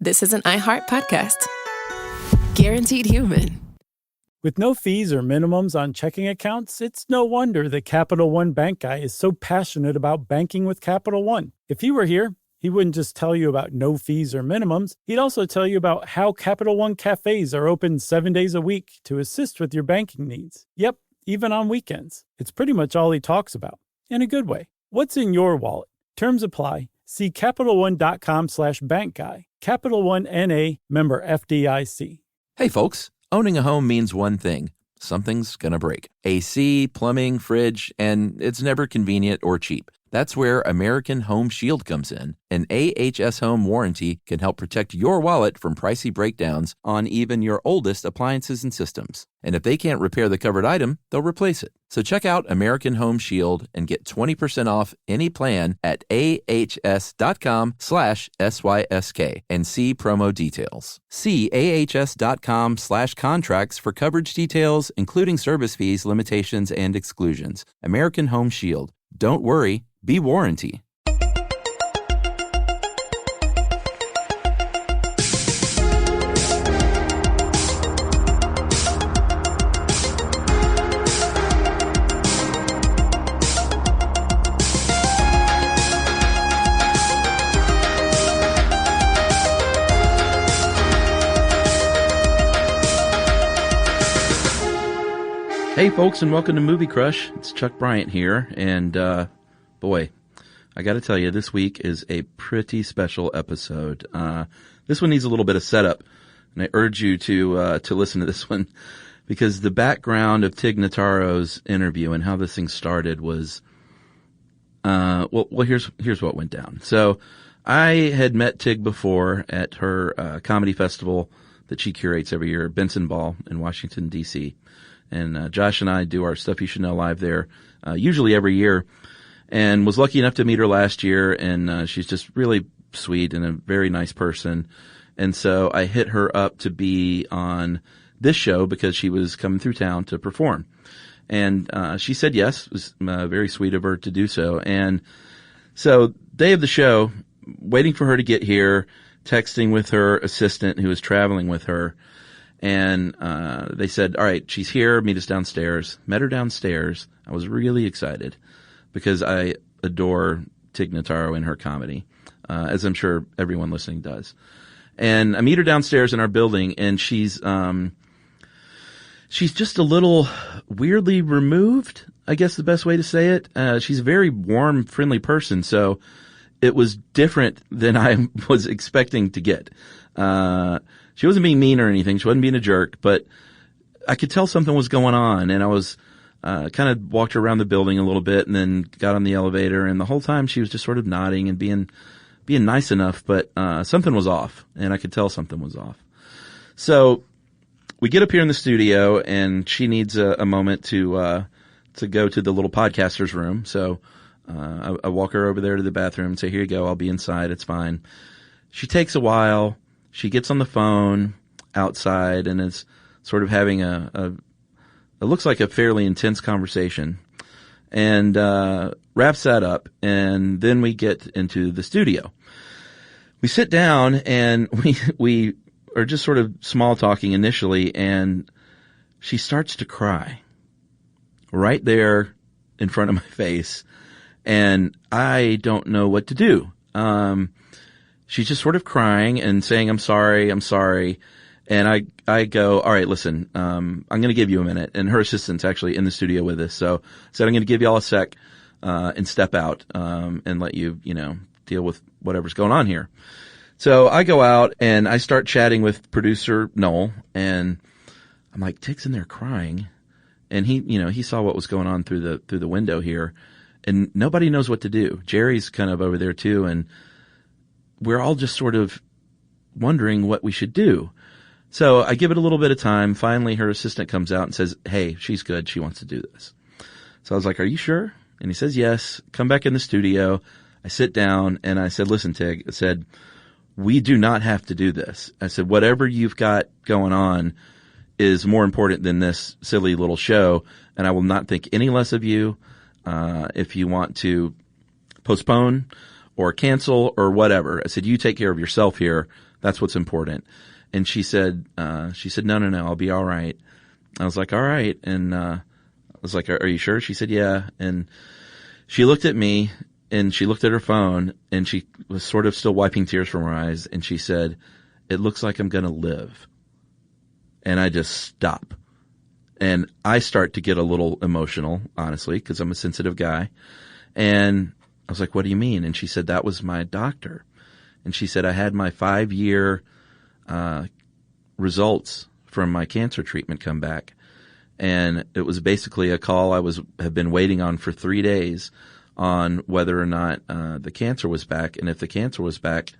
this is an iHeart podcast. Guaranteed human. With no fees or minimums on checking accounts, it's no wonder the Capital One Bank guy is so passionate about banking with Capital One. If he were here, he wouldn't just tell you about no fees or minimums. He'd also tell you about how Capital One cafes are open 7 days a week to assist with your banking needs. Yep, even on weekends. It's pretty much all he talks about, in a good way. What's in your wallet? Terms apply. See CapitalOne.com/bankguy. Capital One N.A., member FDIC. Hey folks, owning a home means one thing. Something's gonna break. AC, plumbing, fridge, and it's never convenient or cheap. That's where American Home Shield comes in. An AHS Home warranty can help protect your wallet from pricey breakdowns on even your oldest appliances and systems. And if they can't repair the covered item, they'll replace it. So check out American Home Shield and get 20% off any plan at ahs.com/SYSK and see promo details. See ahs.com/contracts for coverage details, including service fees, limitations, and exclusions. American Home Shield. Don't worry, be warranty. Hey folks, and welcome to Movie Crush. It's Chuck Bryant here, and boy, I got to tell you, this week is a pretty special episode. This one needs a little bit of setup, and I urge you to listen to this one, because the background of Tig Notaro's interview and how this thing started was, here's what went down. So, I had met Tig before at her comedy festival that she curates every year, Benson Ball in Washington D.C. And Josh and I do our Stuff You Should Know live there, usually every year, and was lucky enough to meet her last year, and she's just really sweet and a very nice person. And so I hit her up to be on this show because she was coming through town to perform. And she said yes. It was very sweet of her to do so. And so day of the show, waiting for her to get here, texting with her assistant who was traveling with her. And they said, all right, she's here, meet us downstairs. Met her downstairs. I was really excited because I adore Tig Notaro and her comedy, as I'm sure everyone listening does. And I meet her downstairs in our building, and she's just a little weirdly removed, I guess the best way to say it. She's a very warm, friendly person, so it was different than I was expecting to get. She wasn't being mean or anything. She wasn't being a jerk, but I could tell something was going on, and I was kind of walked her around the building a little bit and then got on the elevator, and the whole time she was just sort of nodding and being nice enough, but something was off, and I could tell something was off. So we get up here in the studio, and she needs a moment to go to the little podcaster's room. So I walk her over there to the bathroom and say, here you go, I'll be inside, it's fine. She takes a while. She gets on the phone outside and is sort of having it looks like a fairly intense conversation, and wraps that up, and then we get into the studio. We sit down and we are just sort of small talking initially, and she starts to cry right there in front of my face, and I don't know what to do. She's just sort of crying and saying, I'm sorry. And I go, all right, listen, I'm going to give you a minute. And her assistant's actually in the studio with us. So I said, I'm going to give you all a sec, and step out, and let you, deal with whatever's going on here. So I go out and I start chatting with producer Noel, and I'm like, Tig's in there crying. And he saw what was going on through the window here, and nobody knows what to do. Jerry's kind of over there too, and we're all just sort of wondering what we should do. So I give it a little bit of time. Finally, her assistant comes out and says, hey, she's good. She wants to do this. So I was like, are you sure? And he says, yes. Come back in the studio. I sit down and I said, listen, Tig, I said, we do not have to do this. I said, whatever you've got going on is more important than this silly little show, and I will not think any less of you. If you want to postpone or cancel or whatever, I said, you take care of yourself here. That's what's important. And she said, no, I'll be all right. I was like, all right. And, I was like, are you sure? She said, yeah. And she looked at me and she looked at her phone and she was sort of still wiping tears from her eyes. And she said, it looks like I'm going to live. And I just stop. And I start to get a little emotional, honestly, because I'm a sensitive guy. And I was like, what do you mean? And she said, that was my doctor. And she said, I had my 5-year results from my cancer treatment come back. And it was basically a call I have been waiting on for 3 days on whether or not the cancer was back. And if the cancer was back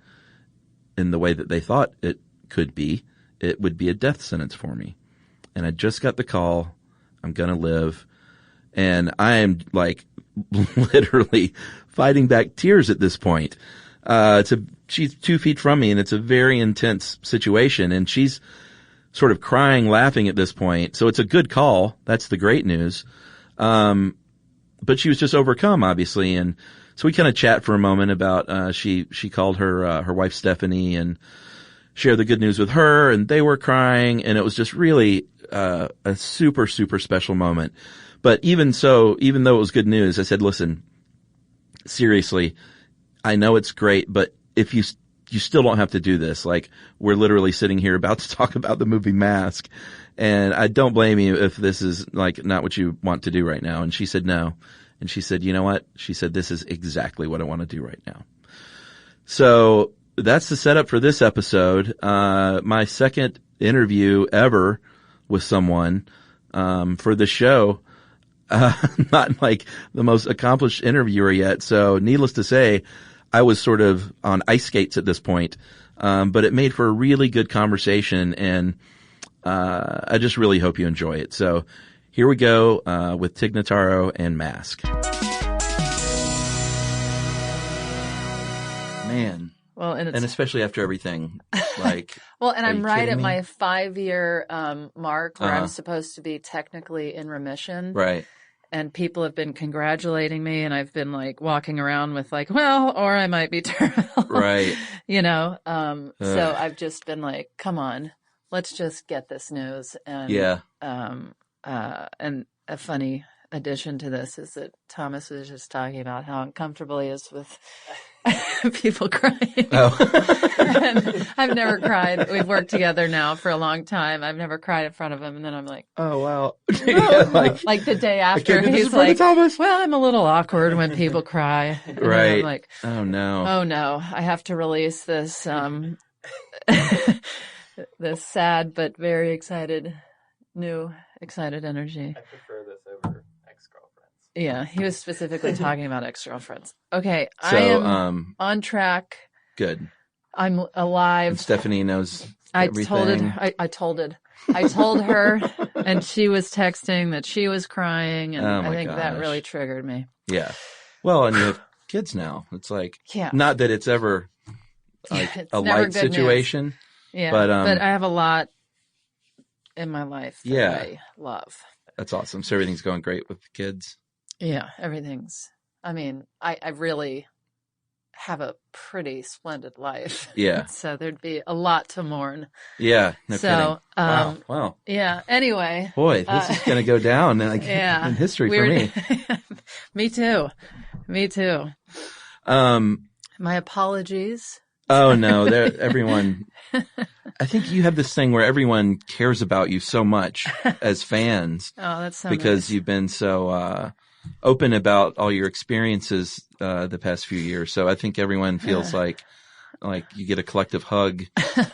in the way that they thought it could be, it would be a death sentence for me. And I just got the call. I'm going to live. And I am like literally fighting back tears at this point. She's 2 feet from me and it's a very intense situation and she's sort of crying, laughing at this point. So it's a good call. That's the great news. But she was just overcome, obviously. And so we kind of chat for a moment about, she called her wife Stephanie and shared the good news with her and they were crying and it was just really, a super, super special moment. But even though it was good news, I said, listen, seriously, I know it's great, but if you still don't have to do this. Like, we're literally sitting here about to talk about the movie Mask. And I don't blame you if this is like not what you want to do right now. And she said no. And she said, you know what? She said, this is exactly what I want to do right now. So that's the setup for this episode. My second interview ever with someone, for the show. Not like the most accomplished interviewer yet. So needless to say, I was sort of on ice skates at this point. But it made for a really good conversation and, I just really hope you enjoy it. So here we go, with Tig Notaro and Mask. Man. Well, and especially after everything, like. Well, and I'm right at me? my 5-year, mark where Uh-huh. I'm supposed to be technically in remission. Right. And people have been congratulating me and I've been like walking around with like, well, or I might be terminal. Right. You know, so I've just been like, come on, let's just get this news. And, Yeah. and a funny addition to this is that Thomas was just talking about how uncomfortable he is with people crying. Oh. And I've never cried. We've worked together now for a long time. I've never cried in front of him. And then I'm like, Oh, wow. Yeah, like the day after, can't do this in he's front of like, Thomas. well, I'm a little awkward when people cry. And then Right. I'm like, Oh, no. oh no, I have to release this, this sad but very excited energy. I prefer this over ex-girlfriends. Yeah, he was specifically talking about ex-girlfriends. Okay, So, I am on track. Good. I'm alive. And Stephanie knows I everything. I told her, and she was texting that she was crying, and Oh my I think that gosh. really triggered me. Yeah. Well, and you have kids now. It's like, Yeah. not that it's ever like It's a never light good news. situation. Yeah, But, but I have a lot in my life that Yeah. I love. That's awesome. So everything's going great with the kids. Yeah, everything's. I mean, I really have a pretty splendid life. Yeah. So there'd be a lot to mourn. Yeah. No So, kidding. Wow. Wow. Yeah. Anyway. Boy, this is going to go down like, Yeah. in history Weird. for me. Me too. Me too. My apologies. Oh no, everyone, I think you have this thing where everyone cares about you so much as fans Oh, that's so because nice. you've been so, open about all your experiences, the past few years. So I think everyone feels like you get a collective hug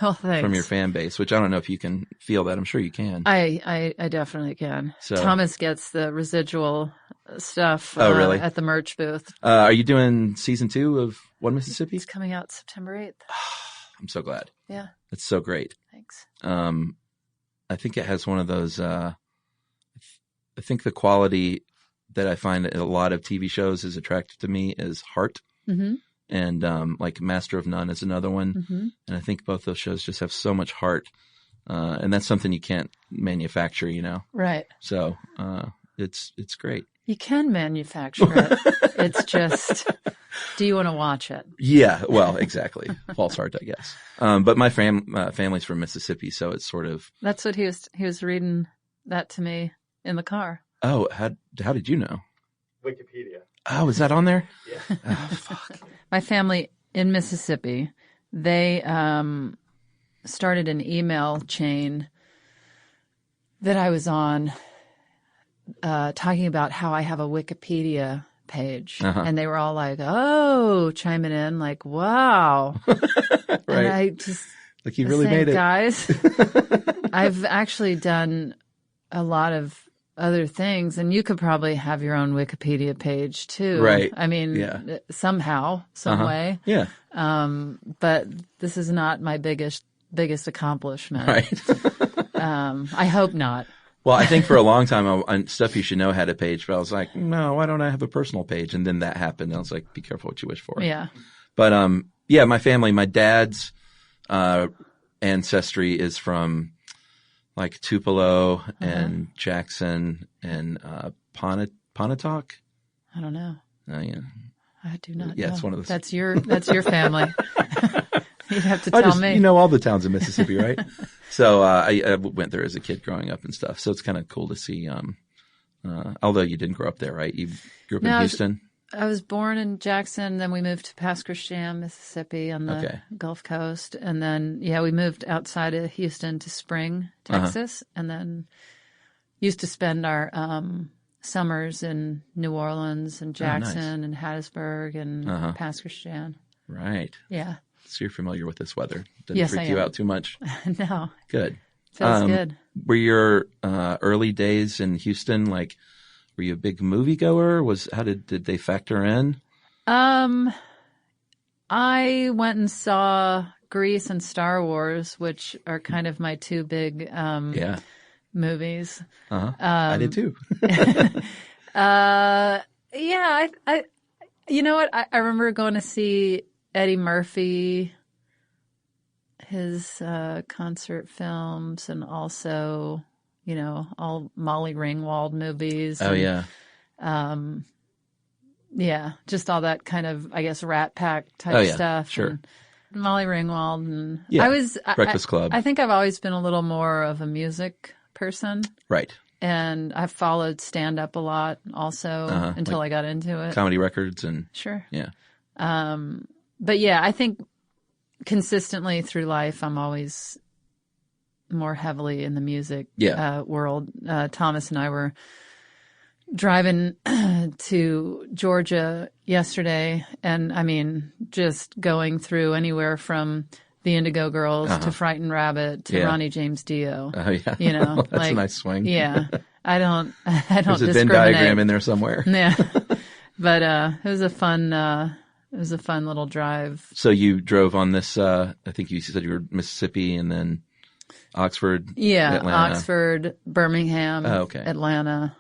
Oh, thanks. from your fan base, which I don't know if you can feel that. I'm sure you can. I definitely can. So- Thomas gets the residual stuff. Oh, really? At the merch booth. Are you doing season 2 of One Mississippi? It's coming out September 8th. I'm so glad. Yeah. It's so great. Thanks. I think it has one of those, I think the quality that I find in a lot of TV shows is attractive to me is heart. Mm-hmm. And, like Master of None is another one. Mm-hmm. And I think both those shows just have so much heart. And that's something you can't manufacture, you know? Right. So, it's great. You can manufacture it. It's just, do you want to watch it? Yeah, well, exactly. False Heart, I guess. But my family's from Mississippi, so it's sort of. That's what he was reading that to me in the car. Oh, how did you know? Wikipedia. Oh, is that on there? Yeah. Oh, fuck. My family in Mississippi, they started an email chain that I was on talking about how I have a Wikipedia page. And they were all like, oh, chiming in like, wow. Right. And I just Like you really saying, made it. Guys, I've actually done a lot of other things, and you could probably have your own Wikipedia page too. Right. I mean, somehow, some way. Yeah. But this is not my biggest accomplishment. Right. I hope not. Well, I think for a long time, Stuff You Should Know had a page, but I was like, no, why don't I have a personal page? And then that happened. And I was like, be careful what you wish for. Yeah. But, yeah, my family, my dad's, ancestry is from like Tupelo and Jackson and, Pontotoc. I don't know. Yeah. I do not know. Yeah, it's one of those. That's your family. You'd have to tell me. You know all the towns in Mississippi, right? So I went there as a kid growing up and stuff. So it's kind of cool to see. Although you didn't grow up there, right? You grew up in Houston. I was born in Jackson. Then we moved to Pass Christian, Mississippi, on the Gulf Coast, and then we moved outside of Houston to Spring, Texas, and then used to spend our summers in New Orleans and Jackson and Hattiesburg and Pass Christian. Right. Yeah. So you're familiar with this weather. Didn't freak you out too much? No. Good. Feels good. Were your early days in Houston like? Were you a big moviegoer? How did they factor in? I went and saw Grease and Star Wars, which are kind of my two big movies. I did too. I you know what? I remember going to see Eddie Murphy, his concert films, and also, all Molly Ringwald movies. Oh, yeah. Just all that kind of, I guess, Rat Pack type stuff. Sure. And Molly Ringwald. And Breakfast Club. I think I've always been a little more of a music person. Right. And I've followed stand-up a lot also until I got into it. Comedy records and... Sure. Yeah. But yeah, I think consistently through life, I'm always more heavily in the music world. Thomas and I were driving to Georgia yesterday, and I mean, just going through anywhere from the Indigo Girls to Frightened Rabbit to Ronnie James Dio. Oh yeah, that's a nice swing. Yeah, I don't There's a discriminate. Venn diagram in there somewhere. Yeah, but it was a fun little drive. So you drove on this. I think you said you were Mississippi and then Oxford. Yeah, Atlanta. Oxford, Birmingham, Atlanta.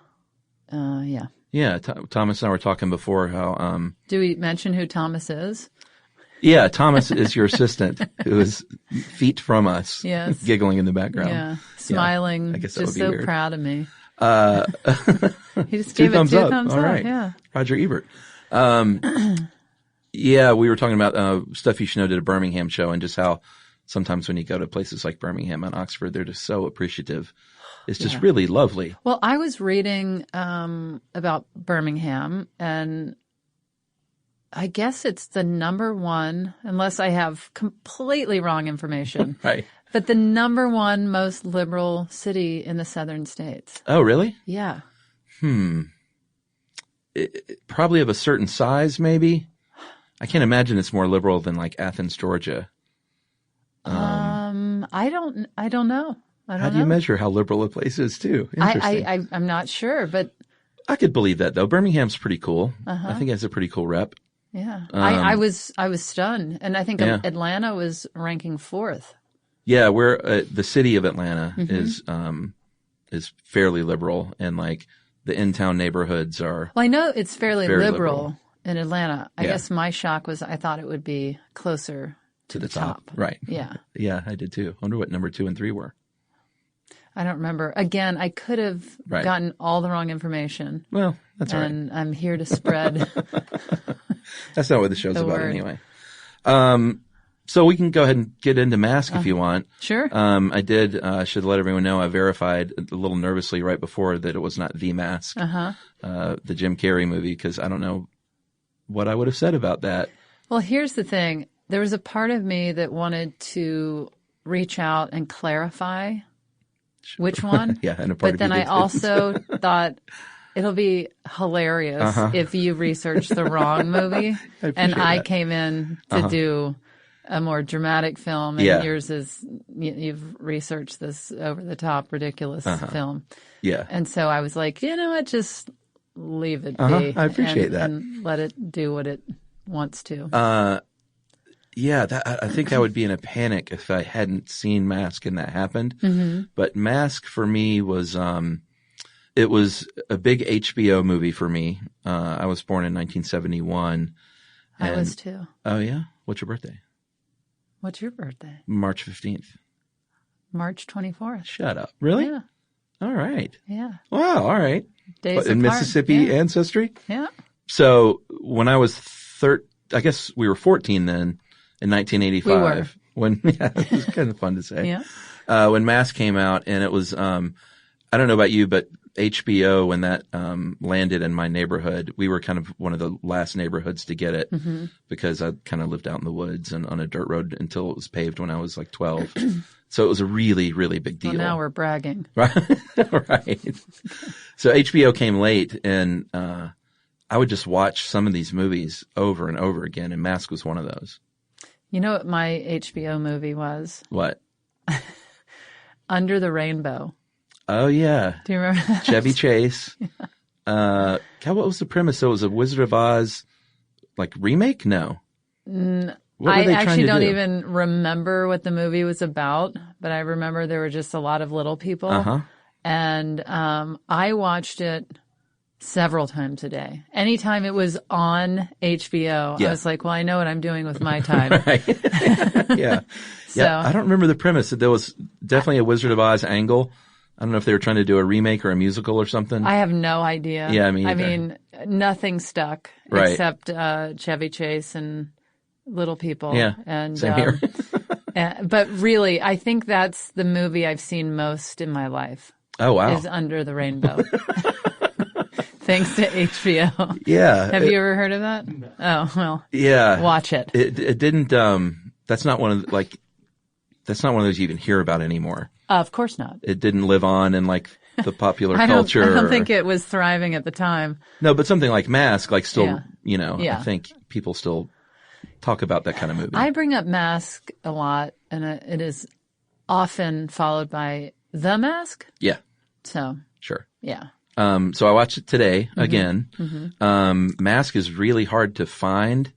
Yeah. Yeah, Thomas and I were talking before how. Do we mention who Thomas is? Yeah, Thomas is your assistant who is feet from us, giggling in the background. Yeah, smiling, I guess that just would be so weird. proud of me. He just Two gave it thumbs two up. thumbs All up. right. Yeah. Roger Ebert. Yeah, we were talking about Stuff You Should Know did a Birmingham show and just how sometimes when you go to places like Birmingham and Oxford, they're just so appreciative. It's just really lovely. Well, I was reading about Birmingham, and I guess it's the number one, unless I have completely wrong information, Right. but the number one most liberal city in the southern states. Oh, really? Yeah. Probably of a certain size, maybe. I can't imagine it's more liberal than like Athens, Georgia. I don't know. How do you measure how liberal a place is, too? Interesting. I'm not sure, but I could believe that, though. Birmingham's pretty cool. I think it has a pretty cool rep. yeah, I was stunned, and I think Atlanta was ranking 4th. Yeah, the city of Atlanta is fairly liberal, and like the in-town neighborhoods are. Well, I know it's fairly very liberal in Atlanta. I guess my shock was I thought it would be closer to the top. Right. Yeah. Yeah, I did too. I wonder what number 2 and 3 were. I don't remember. Again, I could have gotten all the wrong information. Well, that's all right. And I'm here to spread. That's not what the show's about anyway. So we can go ahead and get into Mask if you want. Sure. I should let everyone know, I verified a little nervously right before that it was not The Mask, the Jim Carrey movie, because I don't know what I would have said about that. Well, here's the thing. There was a part of me that wanted to reach out and clarify which one. Yeah, and a part but then I also thought it'll be hilarious if you researched the wrong movie and I came in to do a more dramatic film, and yours is you've researched this over the top ridiculous film. Yeah. And so I was like, you know what, just leave it be. I appreciate that. And let it do what it wants to. Yeah, I think I would be in a panic if I hadn't seen Mask and that happened. Mm-hmm. But Mask for me was it was a big HBO movie for me. I was born in 1971. I was too. Oh yeah? What's your birthday? What's your birthday? March 15th. March 24th. Shut up. Really? Yeah. All right. Yeah. Wow. All right. Days apart. In Mississippi ancestry? Yeah. So when I was I guess we were 14 then in 1985. We were. When, it was kind of fun to say. Yeah. When Mask came out, and it was, I don't know about you, but HBO, when that landed in my neighborhood, we were kind of one of the last neighborhoods to get it because I kind of lived out in the woods and on a dirt road until it was paved when I was like 12. So it was a really, really big deal. Well, now we're bragging. Right. Right. So HBO came late, and I would just watch some of these movies over and over again, and Mask was one of those. You know what my HBO movie was? What? Under the Rainbow. Oh, yeah. Do you remember that? Chevy Chase. Yeah. God, what was the premise? So it was a Wizard of Oz, like, remake? No. I actually don't even remember what the movie was about, but I remember there were just a lot of little people. And I watched it several times a day. Anytime it was on HBO, I was like, well, I know what I'm doing with my time. Yeah. Yeah. I don't remember the premise. There was definitely a Wizard of Oz angle. I don't know if they were trying to do a remake or a musical or something. I have no idea. Yeah, me either. I mean, nothing stuck except Chevy Chase and little people. Yeah, and, same here. But really, I think that's the movie I've seen most in my life. Oh, wow. Is Under the Rainbow. Thanks to HBO. Yeah. Have you ever heard of that? Oh, well. Yeah. Watch it. It didn't, that's not one of those you even hear about anymore. Of course not. It didn't live on in like the popular culture. I don't think it was thriving at the time. No, but something like Mask, like still, I think people still talk about that kind of movie. I bring up Mask a lot, and it is often followed by The Mask. Yeah. So. Sure. Yeah. So I watched it today again. Mask is really hard to find.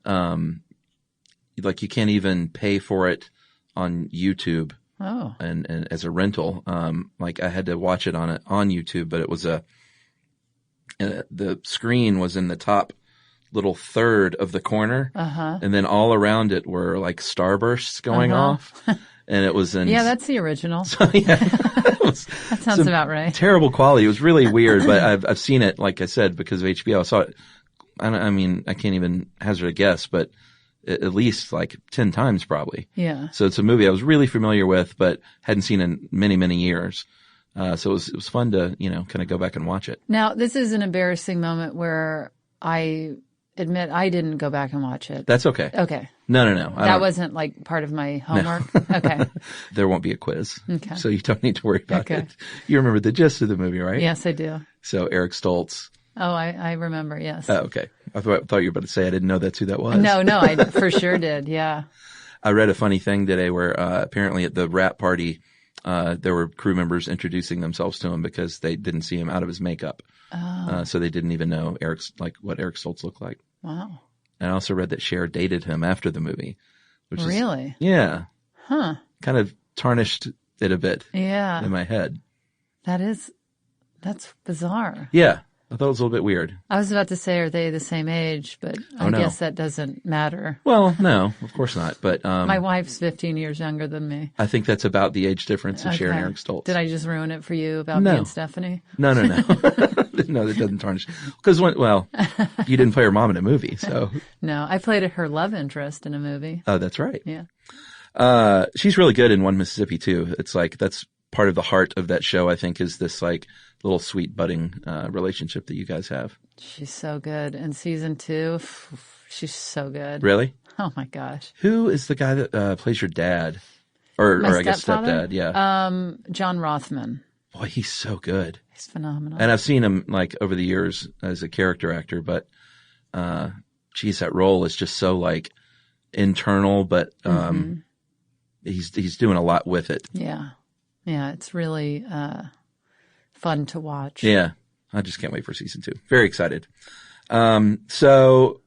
Like you can't even pay for it on YouTube. Oh. And as a rental. Like I had to watch it on YouTube, but it was the screen was in the top little third of the corner. And then all around it were like starbursts going off. And it was in. Yeah, that's the original. So, that sounds about right. Terrible quality. It was really weird, but I've seen it, like I said, because of HBO. I saw it. I mean, I can't even hazard a guess, but at least like 10 times probably. Yeah. So it's a movie I was really familiar with, but hadn't seen in many, many years. So it was fun to, kind of go back and watch it. Now, this is an embarrassing moment where I admit I didn't go back and watch it. That's okay. Okay. No. That wasn't like part of my homework? No. Okay. There won't be a quiz. Okay. So you don't need to worry about it. You remember the gist of the movie, right? Yes, I do. So Eric Stoltz. Oh, I remember, yes. Oh, okay. I thought you were about to say I didn't know that's who that was. No, I for sure did, yeah. I read a funny thing today where apparently at the wrap party, there were crew members introducing themselves to him because they didn't see him out of his makeup. Oh. So they didn't even know what Eric Stoltz looked like. Wow. And I also read that Cher dated him after the movie. Which really? Yeah. Huh. Kind of tarnished it a bit. Yeah. In my head. That's bizarre. Yeah. I thought it was a little bit weird. I was about to say, are they the same age? But I guess that doesn't matter. Well, no, of course not. But my wife's 15 years younger than me. I think that's about the age difference of Sharon Eric Stoltz. Did I just ruin it for you about me and Stephanie? No. No, that doesn't tarnish. Because you didn't play her mom in a movie, so. No, I played her love interest in a movie. Oh, that's right. Yeah. She's really good in One Mississippi too. It's like, that's part of the heart of that show, I think, is this like little sweet budding relationship that you guys have. She's so good. In season 2, she's so good. Really? Oh my gosh. Who is the guy that plays your dad? Or I guess stepdad, yeah. John Rothman. Boy, he's so good. He's phenomenal. And I've seen him like over the years as a character actor, but geez, that role is just so like internal, but he's doing a lot with it. Yeah. Yeah, it's really fun to watch. Yeah. I just can't wait for season 2. Very excited. So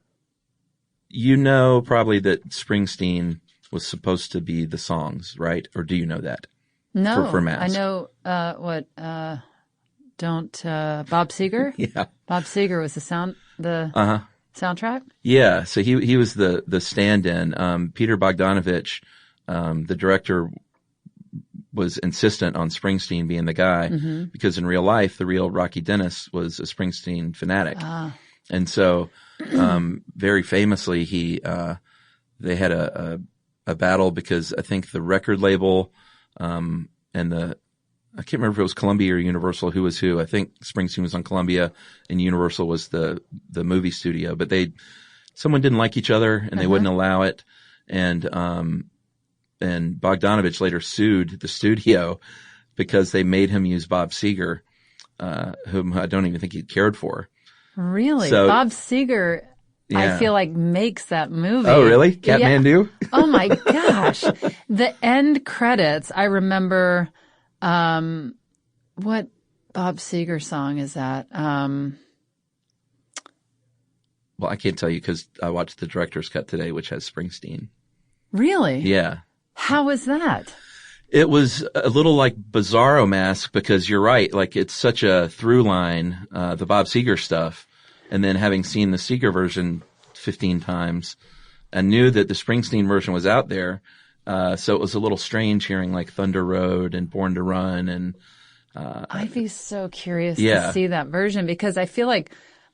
you know probably that Springsteen was supposed to be the songs, right? Or do you know that? No. For Mask? I know Bob Seger? Yeah. Bob Seger was the soundtrack? Yeah. So he was the stand-in. Peter Bogdanovich, the director, was insistent on Springsteen being the guy because in real life, the real Rocky Dennis was a Springsteen fanatic. And so, very famously, they had a battle because I think the record label, and I can't remember if it was Columbia or Universal, who was who. I think Springsteen was on Columbia and Universal was the movie studio, but someone didn't like each other and they wouldn't allow it. And Bogdanovich later sued the studio because they made him use Bob Seger, whom I don't even think he cared for. Really? So, Bob Seger, I feel like makes that movie. Oh, really? Kathmandu? Yeah. Oh my gosh. The end credits, I remember, what Bob Seger song is that? Well, I can't tell you because I watched the director's cut today, which has Springsteen. Really? Yeah. How was that? It was a little like Bizarro Mask because you're right. Like it's such a through line, the Bob Seger stuff. And then having seen the Seger version 15 times, I knew that the Springsteen version was out there. So it was a little strange hearing like Thunder Road and Born to Run. And, I'd be so curious to see that version because I feel like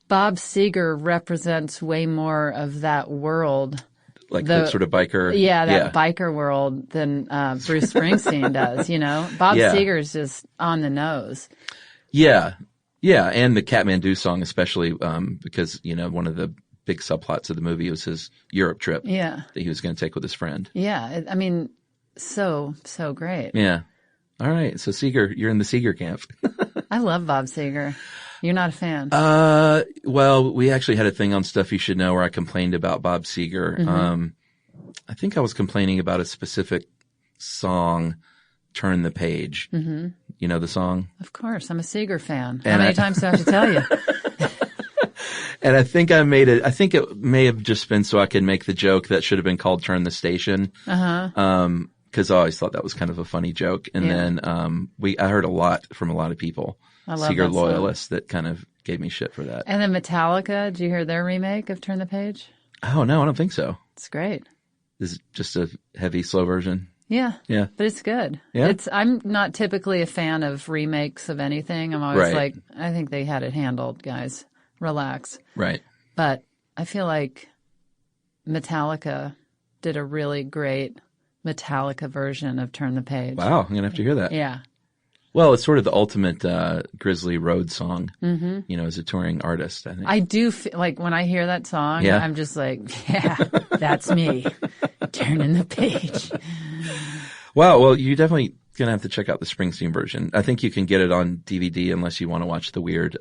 Bob Seger represents way more of that world. Like that sort of biker. Yeah, that biker world than Bruce Springsteen does, you know? Bob Seger's just on the nose. Yeah. Yeah. And the Kathmandu song, especially, because, you know, one of the big subplots of the movie was his Europe trip that he was going to take with his friend. Yeah. I mean, so great. Yeah. All right. So Seger, you're in the Seger camp. I love Bob Seger. You're not a fan? Well, we actually had a thing on Stuff You Should Know where I complained about Bob Seger. I think I was complaining about a specific song, Turn the Page. You know the song? Of course. I'm a Seger fan. How many times do I have to tell you? And I think I made it, I think it may have just been so I could make the joke that should have been called Turn the Station. Cause I always thought that was kind of a funny joke. And then, I heard a lot from a lot of people. Seger loyalists that kind of gave me shit for that. And then Metallica, did you hear their remake of Turn the Page? Oh, no, I don't think so. It's great. Is it just a heavy, slow version? Yeah. Yeah. But it's good. Yeah. I'm not typically a fan of remakes of anything. I'm always like, I think they had it handled, guys. Relax. Right. But I feel like Metallica did a really great Metallica version of Turn the Page. Wow. I'm going to have to hear that. Yeah. Well, it's sort of the ultimate Grizzly Road song, you know, as a touring artist, I think. I do feel like when I hear that song, I'm just like, yeah, that's me. Turning the page. Wow. Well, you're definitely going to have to check out the Springsteen version. I think you can get it on DVD unless you want to watch the weird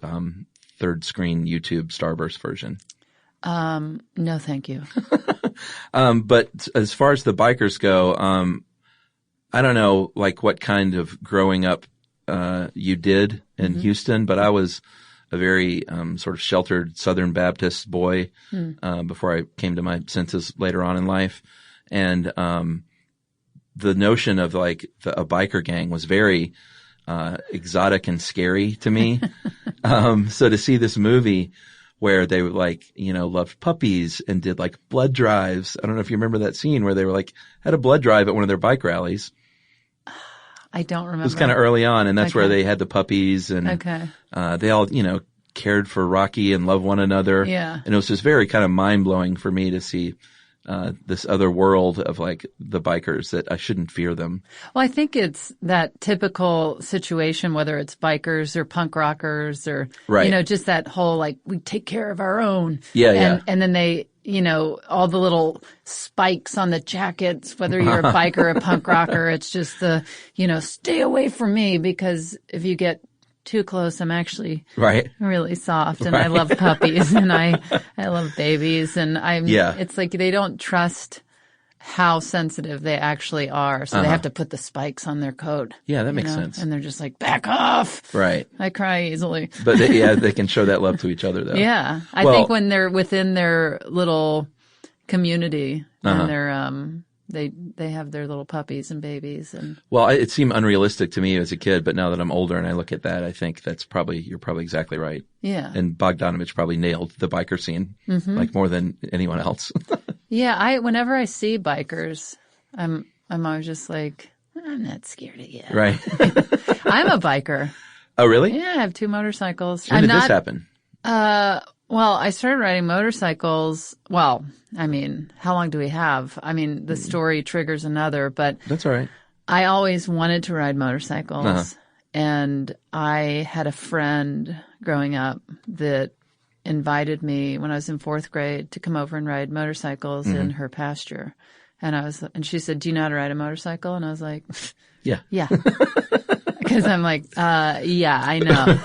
third screen YouTube Starburst version. No, thank you. But as far as the bikers go, I don't know, like what kind of growing up you did in Houston, but I was a very sort of sheltered Southern Baptist boy before I came to my senses later on in life. And the notion of like a biker gang was very exotic and scary to me. So to see this movie where they loved puppies and did like blood drives. I don't know if you remember that scene where they were had a blood drive at one of their bike rales. I don't remember. It was kind of early on, and that's where they had the puppies, and they all, cared for Rocky and loved one another. Yeah. And it was just very kind of mind-blowing for me to see this other world of the bikers, that I shouldn't fear them. Well, I think it's that typical situation, whether it's bikers or punk rockers or, just that whole, we take care of our own. Yeah. And then they, all the little spikes on the jackets, whether you're a biker or a punk rocker, it's just stay away from me, because if you get too close, I'm actually really soft, and I love puppies, and I love babies, and it's like they don't trust how sensitive they actually are, so they have to put the spikes on their coat. Yeah, that makes sense. And they're just like, back off. Right. I cry easily. But they can show that love to each other, though. Yeah. I think when they're within their little community, and they're they have their little puppies and babies. And well, it seemed unrealistic to me as a kid, but now that I'm older and I look at that, I think you're probably exactly right. Yeah. And Bogdanovich probably nailed the biker scene more than anyone else. Yeah, whenever I see bikers, I'm always just like, I'm not scared of you. Right. I'm a biker. Oh, really? Yeah, I have 2 motorcycles. When did this happen? Well, I started riding motorcycles. Well, I mean, how long do we have? I mean, the story triggers another, but that's all right. I always wanted to ride motorcycles, and I had a friend growing up that invited me when I was in 4th grade to come over and ride motorcycles in her pasture. And she said, "Do you know how to ride a motorcycle?" And I was like, Yeah. Because I'm like, yeah, I know.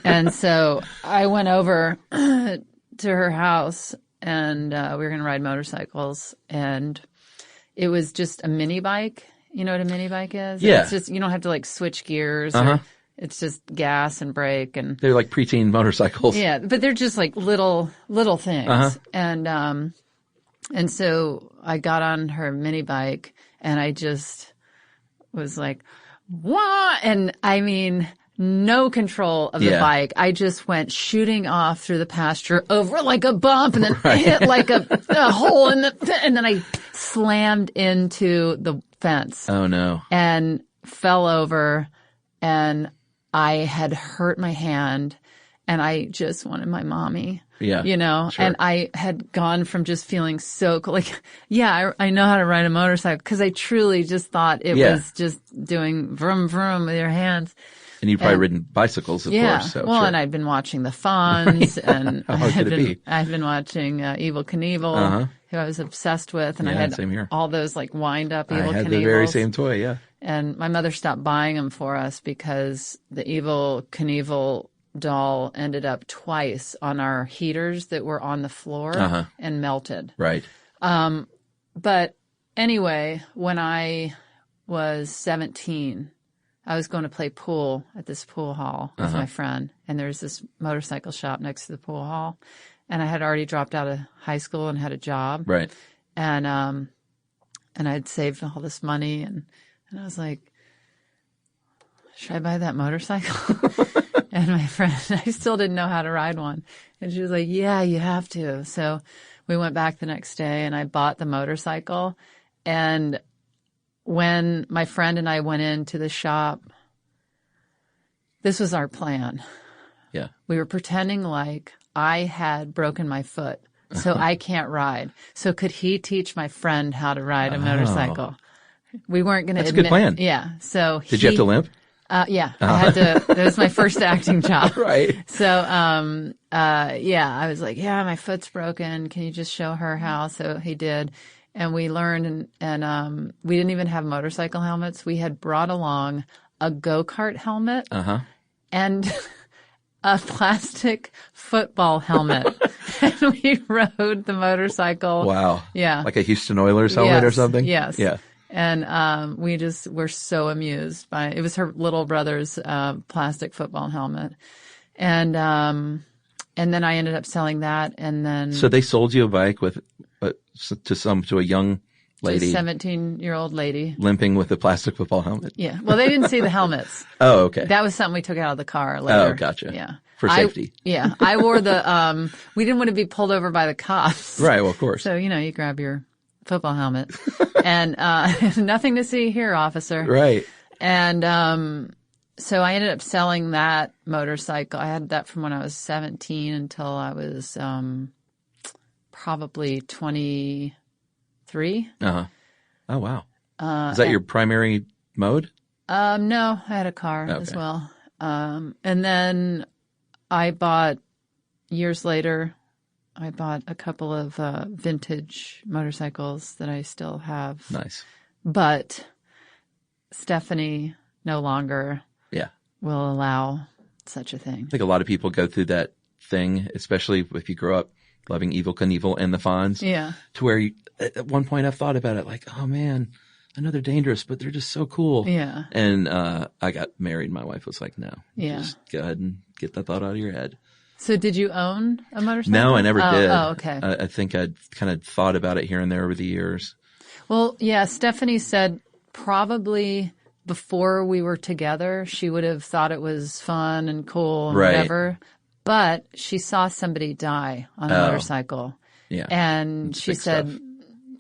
And so I went over to her house, and we were going to ride motorcycles, and it was just a mini bike. You know what a mini bike is? Yeah. It's just, you don't have to switch gears. Or it's just gas and brake, and they're like preteen motorcycles. Yeah, but they're just little things. And so I got on her mini bike, and I just was like, wah! And I mean, no control of the bike. I just went shooting off through the pasture over a bump, and then hit a hole and then I slammed into the fence. Oh no. And fell over, and I had hurt my hand, and I just wanted my mommy. Yeah. Sure. And I had gone from just feeling so cool, I know how to ride a motorcycle, because I truly just thought it was just doing vroom vroom with your hands. And you've probably ridden bicycles, of course. So, well, and I'd been watching the Fonz, and I'd been watching Evel Knievel, who I was obsessed with, and I had all those wind up Evel Knievels. I had the very same toy, yeah. And my mother stopped buying them for us because the Evel Knievel doll ended up twice on our heaters that were on the floor and melted. Right. But anyway, when I was 17, I was going to play pool at this pool hall with my friend, and there's this motorcycle shop next to the pool hall, and I had already dropped out of high school and had a job. Right. And I'd saved all this money, and I was like, should I buy that motorcycle? And my friend, I still didn't know how to ride one. And she was like, yeah, you have to. So we went back the next day, and I bought the motorcycle. And when my friend and I went into the shop, this was our plan. Yeah. We were pretending like I had broken my foot, so I can't ride. So could he teach my friend how to ride a motorcycle? We weren't going to admit. That's a good plan. Yeah. So Did you have to limp? Yeah. I had to. That was my first acting job. Right. So, I was like, yeah, my foot's broken. Can you just show her how? So he did. And we learned, and we didn't even have motorcycle helmets. We had brought along a go-kart helmet and a plastic football helmet. And we rode the motorcycle. Wow. Yeah. Like a Houston Oilers helmet or something? Yes. Yeah. And we just were so amused by it. It was her little brother's plastic football helmet. And then I ended up selling that, and then So they sold you a bike with to a young lady. 17-year-old lady. Limping with a plastic football helmet. Yeah. Well, they didn't see the helmets. Oh, okay. That was something we took out of the car later. Oh, gotcha. Yeah. For safety. I wore the, we didn't want to be pulled over by the cops. Right, well, of course. So, you grab your football helmet and, nothing to see here, officer. Right. And, so I ended up selling that motorcycle. I had that from when I was 17 until I was, probably 23. Uh-huh. Oh, wow. Is that your primary mode? No, I had a car as well. And then years later, I bought a couple of vintage motorcycles that I still have. Nice. But Stephanie no longer will allow such a thing. I think a lot of people go through that thing, especially if you grow up loving Evel Knievel and the Fonz. Yeah. To where at one point I've thought about it like, oh man, I know they're dangerous, but they're just so cool. Yeah. And I got married. My wife was like, no, just go ahead and get that thought out of your head. So did you own a motorcycle? No, I never did. Oh, okay. I think I'd kind of thought about it here and there over the years. Well, yeah, Stephanie said probably before we were together, she would have thought it was fun and cool and whatever. But she saw somebody die on a motorcycle. Yeah. And It's she big said,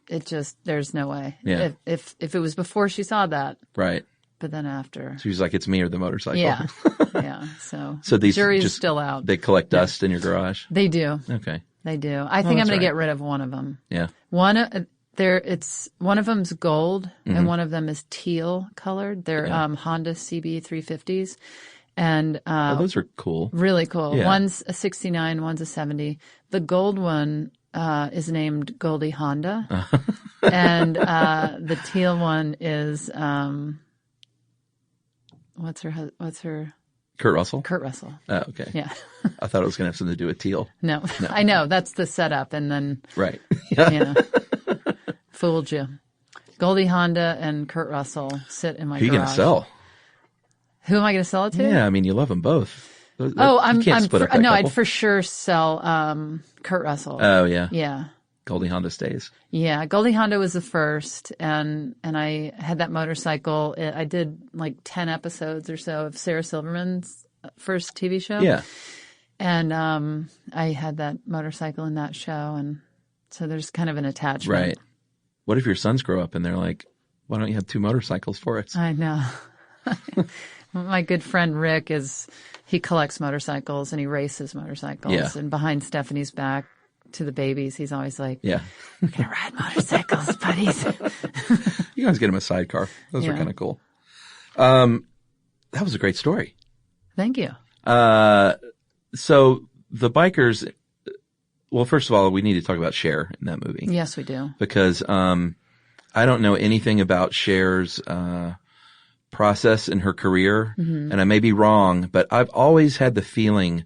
stuff. there's no way. Yeah. If it was before she saw that. Right. But then after. So she's like, it's me or the motorcycle. Yeah. Yeah. So these jury's still out. They collect dust in your garage? They do. Okay. They do. I think I'm going to get rid of one of them. Yeah. One of them's gold and one of them is teal colored. They're Honda CB350s. And those are cool. Really cool. Yeah. One's a 69, one's a 70. The gold one is named Goldie Honda. And the teal one is what's her Kurt Russell? Kurt Russell. Oh, okay. Yeah. I thought it was going to have something to do with teal. No. I know. That's the setup. And then Right. Fooled you. Goldie Honda and Kurt Russell sit in my Who are you garage. going to sell? Who am I going to sell it to? Yeah, I mean, you love them both. I'd for sure sell Kurt Russell. Oh, yeah. Yeah. Goldie Honda stays. Yeah, Goldie Honda was the first, and I had that motorcycle. I did like 10 episodes or so of Sarah Silverman's first TV show. Yeah. And I had that motorcycle in that show, and so there's kind of an attachment. Right. What if your sons grow up and they're like, why don't you have two motorcycles for us? I know. My good friend Rick he collects motorcycles and he races motorcycles. Yeah. And behind Stephanie's back to the babies, he's always like, yeah, we're going to ride motorcycles, buddies. You guys get him a sidecar. Those are kind of cool. That was a great story. Thank you. So the bikers, well, first of all, we need to talk about Cher in that movie. Yes, we do. Because I don't know anything about Cher's process in her career, and I may be wrong, but I've always had the feeling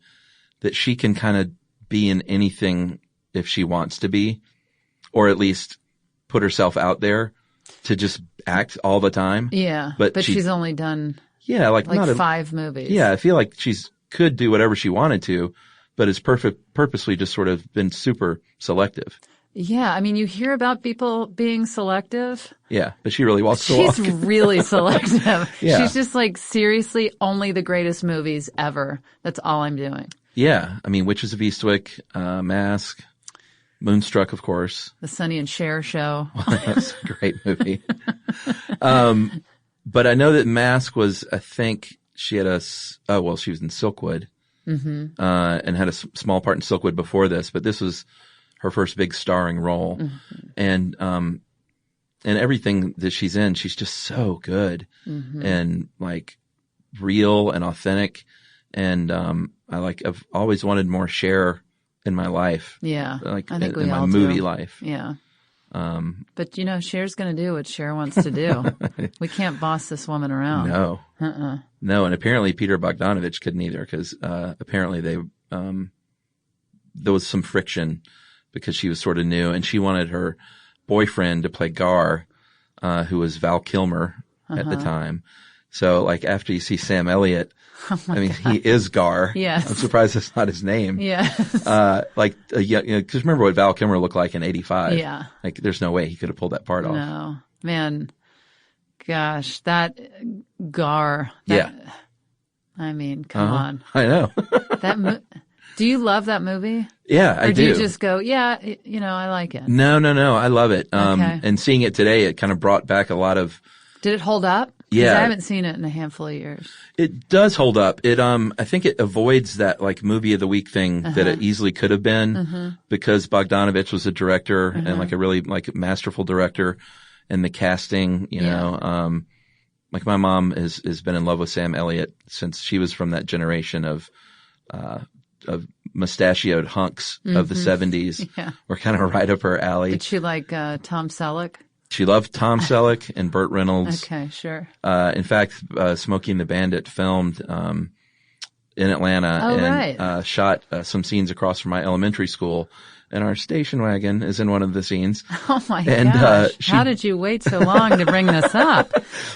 that she can kind of be in anything if she wants to be, or at least put herself out there to just act all the time. Yeah, but she's only done like not 5 movies. Yeah, I feel like could do whatever she wanted to, but has purposely just sort of been super selective. Yeah, I mean, you hear about people being selective. Yeah, but she really walks the walk. She's really selective. Yeah. She's just like, seriously, only the greatest movies ever. That's all I'm doing. Yeah, I mean, Witches of Eastwick, Mask, Moonstruck, of course. The Sonny and Cher show. That's a great movie. But I know that Mask was, I think she had she was in Silkwood, and had a small part in Silkwood before this, but this was her first big starring role. And everything that she's in, she's just so good and like real and authentic. And, I've always wanted more Cher in my life. Yeah. Like I think in my movie life. Yeah. But Cher's going to do what Cher wants to do. We can't boss this woman around. No. No. And apparently Peter Bogdanovich couldn't either, because, apparently there was some friction because she was sort of new, and she wanted her boyfriend to play Gar, who was Val Kilmer at the time. So like after you see Sam Elliott, he is Gar. Yes. I'm surprised that's not his name. Yeah. Cause remember what Val Kilmer looked like in 85. Yeah. Like there's no way he could have pulled that part off. No, man. Gosh, that Gar. Come on. I know. Do you love that movie? Yeah, I do. Or do you just go, yeah, I like it? No. I love it. Okay. And seeing it today, it kind of brought back a lot of. Did it hold up? Yeah. 'Cause I haven't seen it in a handful of years. It does hold up. I think it avoids that like movie of the week thing that it easily could have been because Bogdanovich was a director and like a really like masterful director, and the casting, like my mom has been in love with Sam Elliott since she was from that generation of mustachioed hunks of the 70s. Yeah. Were kind of right up her alley. Did she like Tom Selleck? She loved Tom Selleck and Burt Reynolds. Okay, sure. In fact, Smokey and the Bandit filmed in Atlanta shot some scenes across from my elementary school. And our station wagon is in one of the scenes. Oh my gosh. How did you wait so long to bring this up?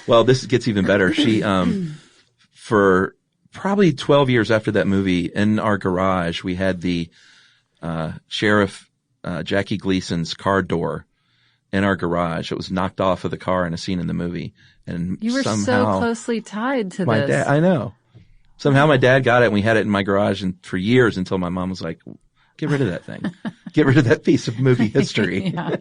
Well, this gets even better. She, for probably 12 years after that movie, in our garage, we had the Sheriff Jackie Gleason's car door in our garage. It was knocked off of the car in a scene in the movie. And you were somehow, so closely tied to my this. dad, I know. Somehow my dad got it and we had it in my garage and for years until my mom was like, get rid of that thing. Get rid of that piece of movie history. Yeah.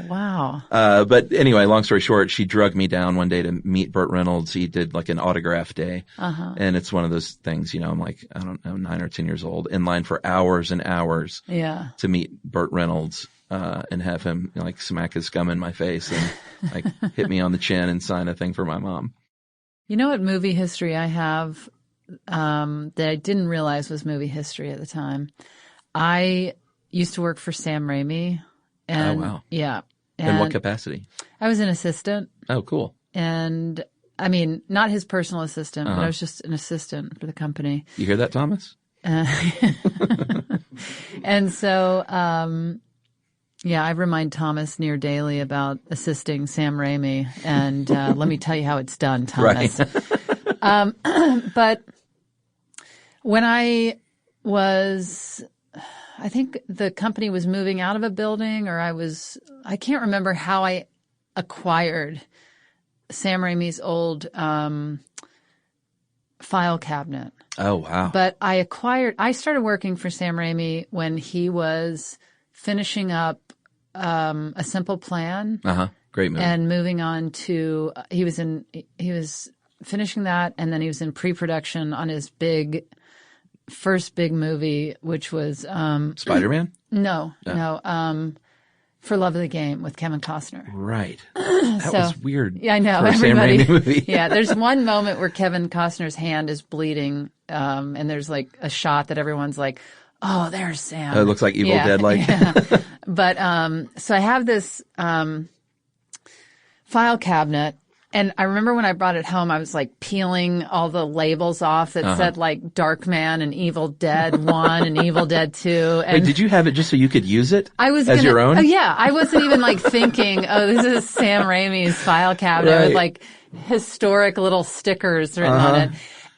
Wow. But anyway, long story short, she drugged me down one day to meet Burt Reynolds. He did like an autograph day. And it's one of those things, I'm like, I don't know, 9 or 10 years old, in line for hours and hours to meet Burt Reynolds, and have him like smack his gum in my face and like hit me on the chin and sign a thing for my mom. You know what movie history I have, that I didn't realize was movie history at the time? I used to work for Sam Raimi. And, oh, wow. Yeah. In what capacity? I was an assistant. Oh, cool. And not his personal assistant, but I was just an assistant for the company. You hear that, Thomas? And so, I remind Thomas near daily about assisting Sam Raimi. And let me tell you how it's done, Thomas. Right. But when I think the company was moving out of a building, or I can't remember how I acquired Sam Raimi's old file cabinet. Oh, wow. But I started working for Sam Raimi when he was finishing up A Simple Plan. Great movie. And moving on to, he was finishing that, and then he was in pre-production on his first big movie, which was Spider-Man? No. For Love of the Game with Kevin Costner. Right. That was weird. Yeah, I know. For a Sam Raimi movie. Yeah, there's one moment where Kevin Costner's hand is bleeding, and there's like a shot that everyone's like, "Oh, there's Sam." It looks like Evil Dead, like. Yeah. But so I have this file cabinet. And I remember when I brought it home, I was like peeling all the labels off that said like Darkman and Evil Dead 1 and Evil Dead 2. And wait, did you have it just so you could use it as your own? Oh, yeah. I wasn't even like thinking, this is Sam Raimi's file cabinet with like historic little stickers written on it.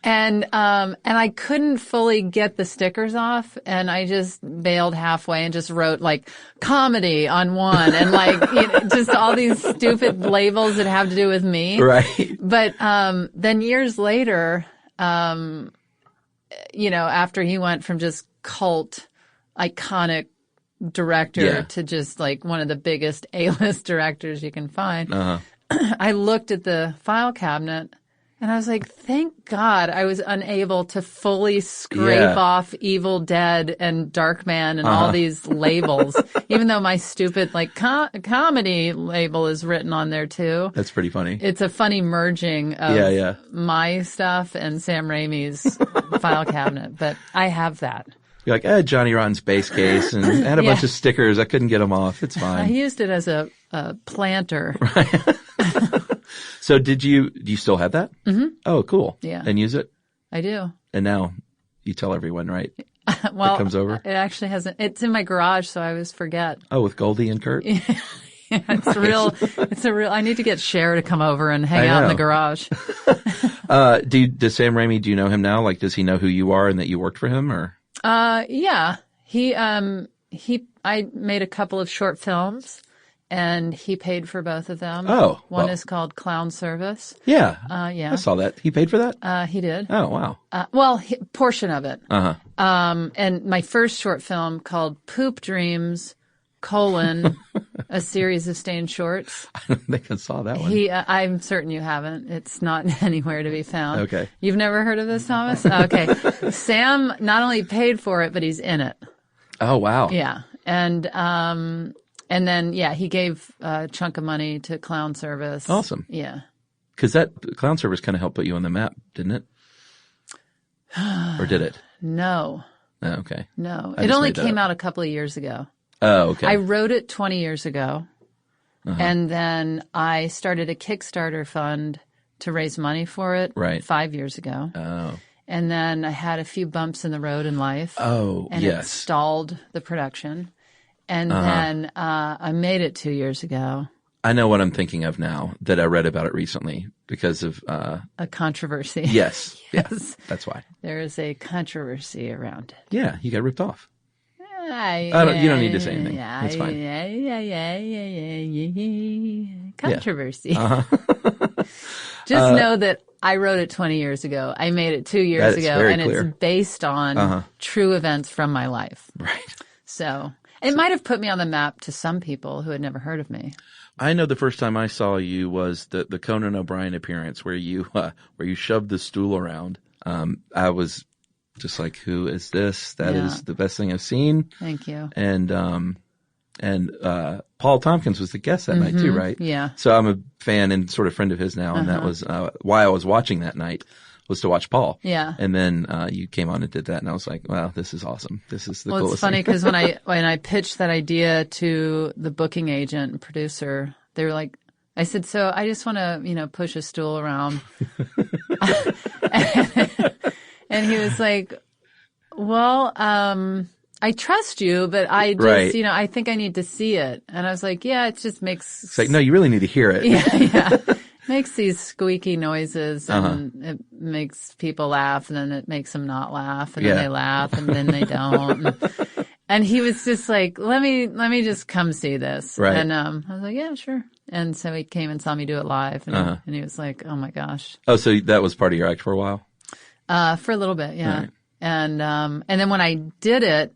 And I couldn't fully get the stickers off, and I just bailed halfway and just wrote like comedy on one and like, just all these stupid labels that have to do with me. Right. But, then years later, after he went from just cult, iconic director to just like one of the biggest A-list directors you can find, I looked at the file cabinet. And I was like, thank God I was unable to fully scrape off Evil Dead and Darkman and all these labels, even though my stupid like comedy label is written on there too. That's pretty funny. It's a funny merging of my stuff and Sam Raimi's file cabinet, but I have that. You're like, I had Johnny Rotten's bass case and had a bunch of stickers. I couldn't get them off. It's fine. I used it as a planter. Right. So do you still have that? Mm-hmm. Oh, cool. Yeah. And use it? I do. And now you tell everyone, right? Well, it comes over? It actually hasn't. It's in my garage, so I always forget. Oh, with Goldie and Kurt? It's real. I need to get Cher to come over and hang out in the garage. Does Sam Raimi, do you know him now? Like, does he know who you are and that you worked for him, or? Yeah. I made a couple of short films and he paid for both of them. Oh. One is called Clown Service. Yeah. Yeah. I saw that. He paid for that? He did. Oh, wow. Portion of it. Uh-huh. And my first short film called Poop Dreams, a series of stage shorts. I don't think I saw that one. I'm certain you haven't. It's not anywhere to be found. Okay. You've never heard of this, Thomas? Okay. Sam not only paid for it, but he's in it. Oh, wow. Yeah. And then, he gave a chunk of money to Clown Service. Awesome. Yeah. Because that Clown Service kind of helped put you on the map, didn't it? Or did it? No. Oh, okay. No. It only came out a couple of years ago. Oh, okay. I wrote it 20 years ago. Uh-huh. And then I started a Kickstarter fund to raise money for it 5 years ago. Oh. And then I had a few bumps in the road in life. Oh, and yes. It stalled the production. And then I made it 2 years ago. I know what I'm thinking of now that I read about it recently because of a controversy. Yes. Yes. Yeah, that's why. There is a controversy around it. Yeah, you got ripped off. You don't need to say anything. That's fine. Controversy. Yeah. Just know that I wrote it 20 years ago. I made it 2 years ago, and clear. It's based on true events from my life. Right. So it might have put me on the map to some people who had never heard of me. I know the first time I saw you was the Conan O'Brien appearance where you shoved the stool around. I was just like, who is this? That is the best thing I've seen. Thank you. And Paul Tompkins was the guest that night too, right? Yeah. So I'm a fan and sort of friend of his now, and that was why I was watching that night was to watch Paul. Yeah. And then you came on and did that, and I was like, wow, this is awesome. This is the coolest it's funny thing. because when I pitched that idea to the booking agent and producer, they were like, I said, so I just want to, push a stool around. And he was like, well, I trust you, but I just, I think I need to see it. And I was like, yeah, it just makes... It's like, no, you really need to hear it. Yeah. Makes these squeaky noises and it makes people laugh and then it makes them not laugh and then they laugh and then they don't. And he was just like, let me just come see this. Right. And I was like, yeah, sure. And so he came and saw me do it live and he was like, oh my gosh. Oh, so that was part of your act for a while? For a little bit, yeah. Right. And then when I did it,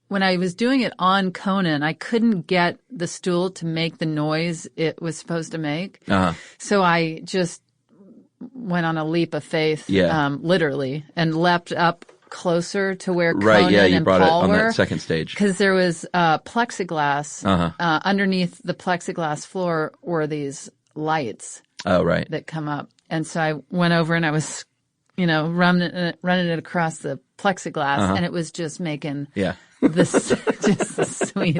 when I was doing it on Conan, I couldn't get the stool to make the noise it was supposed to make. So I just went on a leap of faith, literally, and leapt up closer to where Conan you and brought Paul it on were. that second stage. Because there was plexiglass. Underneath the plexiglass floor were these lights that come up. And so I went over and I was running it across the plexiglass, and it was just making this just the sweet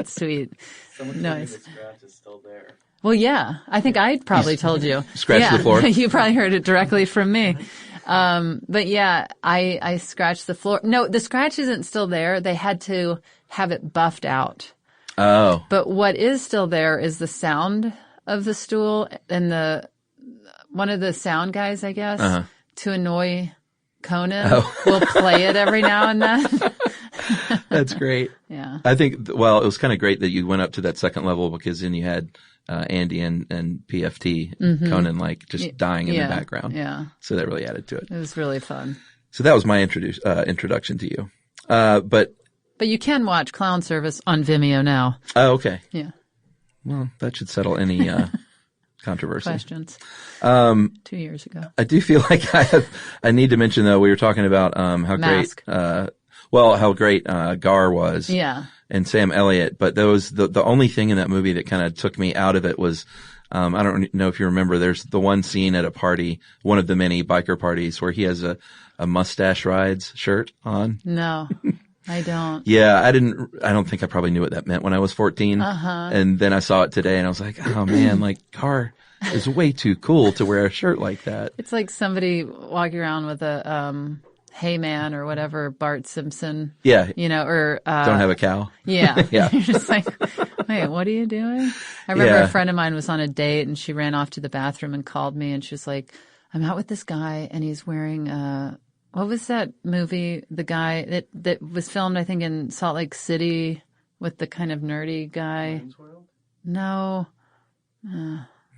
noise. The scratch is still there. Well, yeah, I think I probably told you. Scratched the floor. You probably heard it directly from me. But yeah, I scratched the floor. No, the scratch isn't still there. They had to have it buffed out. Oh. But what is still there is the sound of the stool and one of the sound guys, I guess, to annoy Conan will play it every now and then. That's great. Yeah. I think, it was kind of great that you went up to that second level because then you had Andy and PFT, Conan, just dying in the background. Yeah. So that really added to it. It was really fun. So that was my introduction to you. But you can watch Clown Service on Vimeo now. Oh, okay. Yeah. Well, that should settle any controversy. Questions. 2 years ago. I do feel like I need to mention though, we were talking about how Mask. great Gar was. Yeah. And Sam Elliott, but the only thing in that movie that kind of took me out of it was I don't know if you remember, there's the one scene at a party, one of the many biker parties, where he has a Mustache Rides shirt on. No, I don't. Yeah, I don't think I probably knew what that meant when I was 14. And then I saw it today and I was like, oh man, Gar is way too cool to wear a shirt like that. It's like somebody walking around with a Hey Man or whatever, Bart Simpson. Yeah. Or don't have a cow. Yeah. Yeah. You're just like, Wait, what are you doing? I remember a friend of mine was on a date and she ran off to the bathroom and called me and she was like, I'm out with this guy and he's wearing what was that movie? The guy that was filmed, I think, in Salt Lake City with the kind of nerdy guy. Wayne's World? No.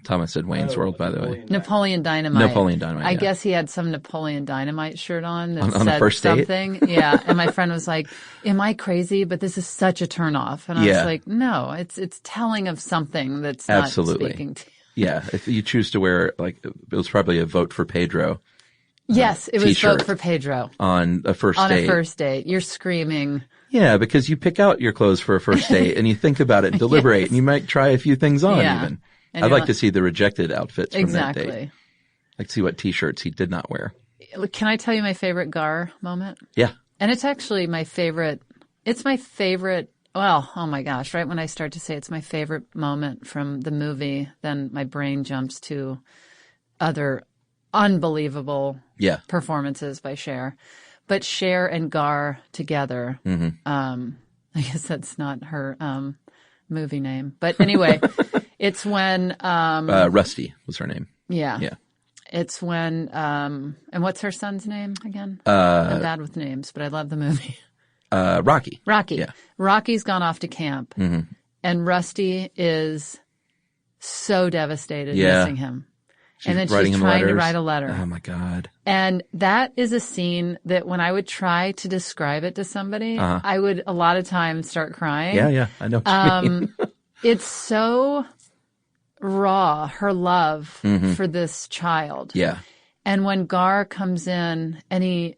Thomas said Wayne's World, by the way. Napoleon Dynamite. Napoleon Dynamite. I guess he had some Napoleon Dynamite shirt on that on said the first something. Date? Yeah. And my friend was like, am I crazy? But this is such a turnoff. And I was like, no, it's telling of something that's not speaking to you. Yeah. If you choose to wear, like, it was probably a vote for Pedro. Yes, it was vote for Pedro. On a first date. On a first date. You're screaming. Yeah, because you pick out your clothes for a first date and you think about it and deliberate and you might try a few things on even. And I'd like to see the rejected outfits from that date. I'd like to see what T-shirts he did not wear. Can I tell you my favorite Gar moment? Yeah. And it's actually my favorite. It's my favorite. Well, oh my gosh, right when I start to say it's my favorite moment from the movie, then my brain jumps to other unbelievable performances by Cher. But Cher and Gar together, I guess that's not her movie name. But anyway, it's when Rusty was her name. Yeah. Yeah. It's when and what's her son's name again? I'm bad with names, but I love the movie. Rocky. Yeah. Rocky's gone off to camp and Rusty is so devastated missing him. And then she's trying to write a letter. Oh my God. And that is a scene that when I would try to describe it to somebody, I would a lot of times start crying. Yeah. I know what you mean. It's so raw, her love for this child. Yeah. And when Gar comes in and he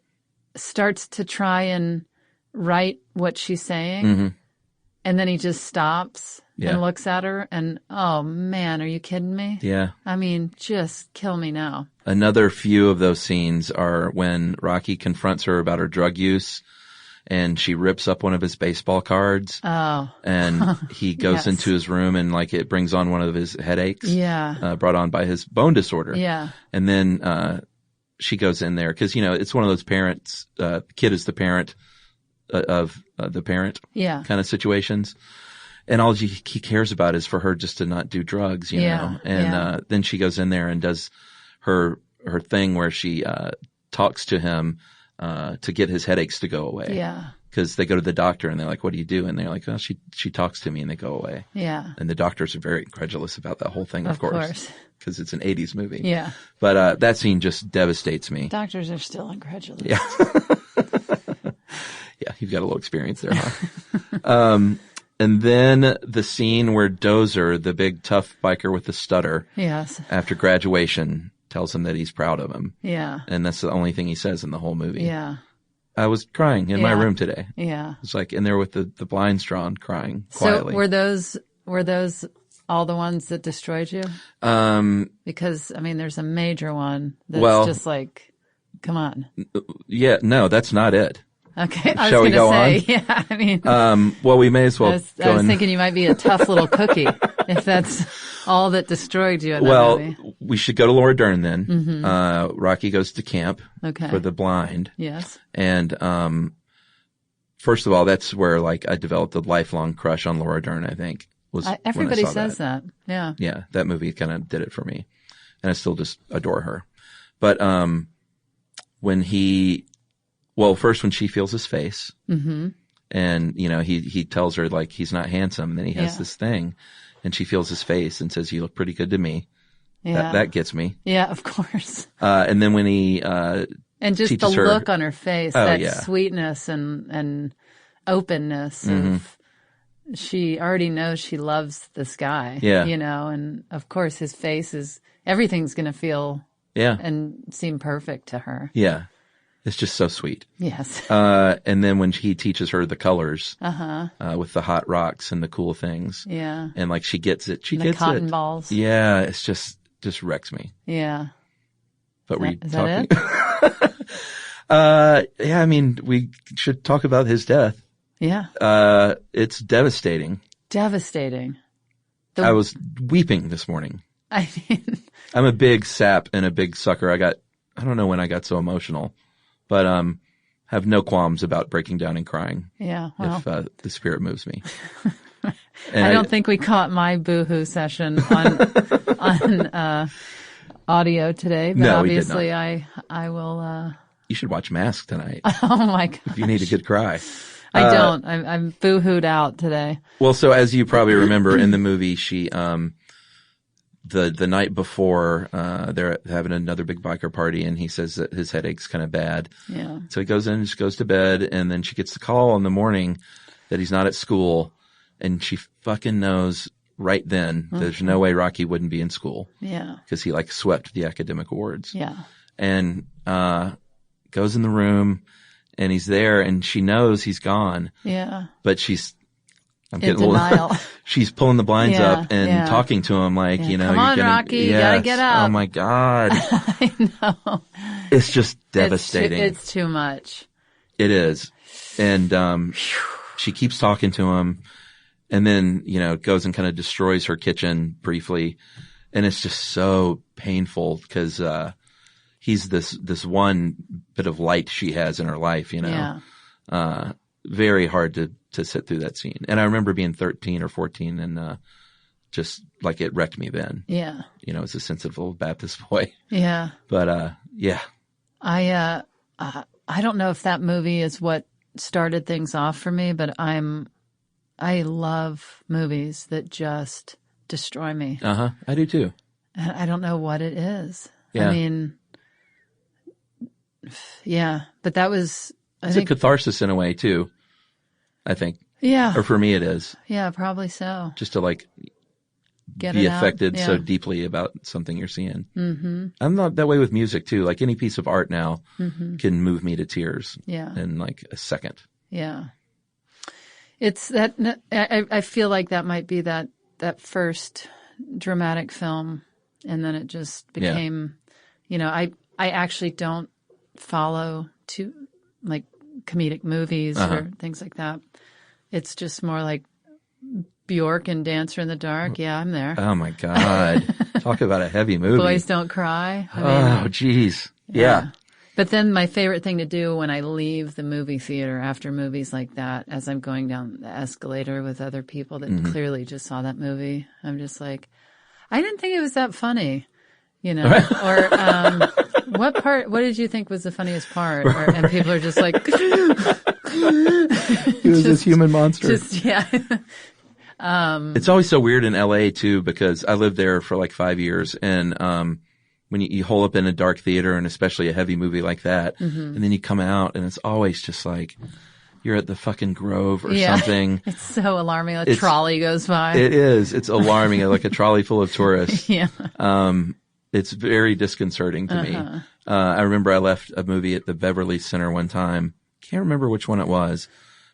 starts to try and write what she's saying, and then he just stops and looks at her and, oh man, are you kidding me? Yeah. I mean, just kill me now. Another few of those scenes are when Rocky confronts her about her drug use and she rips up one of his baseball cards. Oh. And he goes into his room and like it brings on one of his headaches. Yeah. Brought on by his bone disorder. Yeah. And then, she goes in there because, you know, it's one of those parents, the kid is the parent of the parent kind of situations. And all he cares about is for her just to not do drugs, you know. And then she goes in there and does her thing where she talks to him to get his headaches to go away. Yeah. Because they go to the doctor and they're like, "What do you do?" And they're like, "Oh, she talks to me," and they go away. Yeah. And the doctors are very incredulous about that whole thing, of course, because it's an 80s movie. Yeah. But that scene just devastates me. Doctors are still incredulous. Yeah. Yeah, you've got a little experience there, huh? And then the scene where Dozer, the big tough biker with the stutter, after graduation, tells him that he's proud of him. Yeah. And that's the only thing he says in the whole movie. Yeah. I was crying in my room today. Yeah. It's like in there with the blinds drawn, crying quietly. So were those all the ones that destroyed you? Because I mean, there's a major one that's just like, come on. Yeah, no, that's not it. Okay, Shall we go on? Yeah, I mean, well, we may as well. I was thinking you might be a tough little cookie if that's all that destroyed you in that movie. We should go to Laura Dern then. Rocky goes to camp for the blind. Yes. And first of all, that's where like I developed a lifelong crush on Laura Dern. I think everybody says that. Yeah. Yeah, that movie kind of did it for me, and I still just adore her. But first when she feels his face, and you know he tells her like he's not handsome, and then he has this thing, and she feels his face and says, "You look pretty good to me." Yeah, that gets me. Yeah, of course. And then when he and just the look on her face, that sweetness and openness of she already knows she loves this guy. Yeah, you know, and of course his face is everything's going to feel and seem perfect to her. Yeah. It's just so sweet. Yes. And then when he teaches her the colors, with the hot rocks and the cool things. Yeah. And like she gets it. She and gets the cotton balls. Yeah. It's just wrecks me. Yeah. But is that it? Yeah. I mean, we should talk about his death. Yeah. It's devastating. Devastating. I was weeping this morning. I mean, I'm a big sap and a big sucker. I don't know when I got so emotional. But have no qualms about breaking down and crying. Yeah, well, if the spirit moves me. I don't think we caught my boohoo session on audio today, but no, obviously I will. You should watch Mask tonight. Oh my god! If you need a good cry. I don't. I'm boohooed out today. Well, so as you probably remember in the movie, she the night before they're having another big biker party, and he says that his headache's kind of bad. Yeah. So he goes in and just goes to bed, and then she gets the call in the morning that he's not at school, and she fucking knows right then there's no way Rocky wouldn't be in school. Yeah. Because he like swept the academic awards. Yeah. And goes in the room, and he's there, and she knows he's gone. Yeah. But I'm getting in a denial. little, she's pulling the blinds Yeah, up and yeah. talking to him like, you know, Come on, Rocky, you gotta get up. Oh my God. I know. It's just devastating. It's too much. It is. And, she keeps talking to him, and then, you know, goes and kind of destroys her kitchen briefly. And it's just so painful because, he's this one bit of light she has in her life, you know. Yeah. Very hard to sit through that scene. And I remember being 13 or 14 and, just like it wrecked me then. Yeah. You know, as a sensitive little Baptist boy. Yeah. But, yeah. I don't know if that movie is what started things off for me, but I love movies that just destroy me. I do too. And I don't know what it is. Yeah. I mean, yeah, but that was, It's a catharsis in a way too, I think. Yeah. Or for me it is. Yeah, probably so. Just to like Get be it out. affected Yeah. so deeply about something you're seeing. Mm-hmm. I'm not that way with music too. Like any piece of art now can move me to tears in like a second. Yeah. It's that, I feel like that might be that first dramatic film, and then it just became, you know, I actually don't follow like comedic movies or things like that. It's just more like Bjork and Dancer in the Dark. Yeah, I'm there. Oh my God. Talk about a heavy movie. Boys Don't Cry. I mean, Oh geez. Yeah. But then my favorite thing to do when I leave the movie theater after movies like that, as I'm going down the escalator with other people that clearly just saw that movie, I'm just like, I didn't think it was that funny, you know, or, what did you think was the funniest part? And people are just like, He was this human monster. yeah. It's always so weird in LA too, because I lived there for like 5 years, and, when you hole up in a dark theater, and especially a heavy movie like that, and then you come out and it's always just like you're at the fucking Grove or something. It's so alarming. A trolley goes by. It is. It's alarming. Like a trolley full of tourists. Yeah. It's very disconcerting to me. I remember I left a movie at the Beverly Center one time. Can't remember which one it was.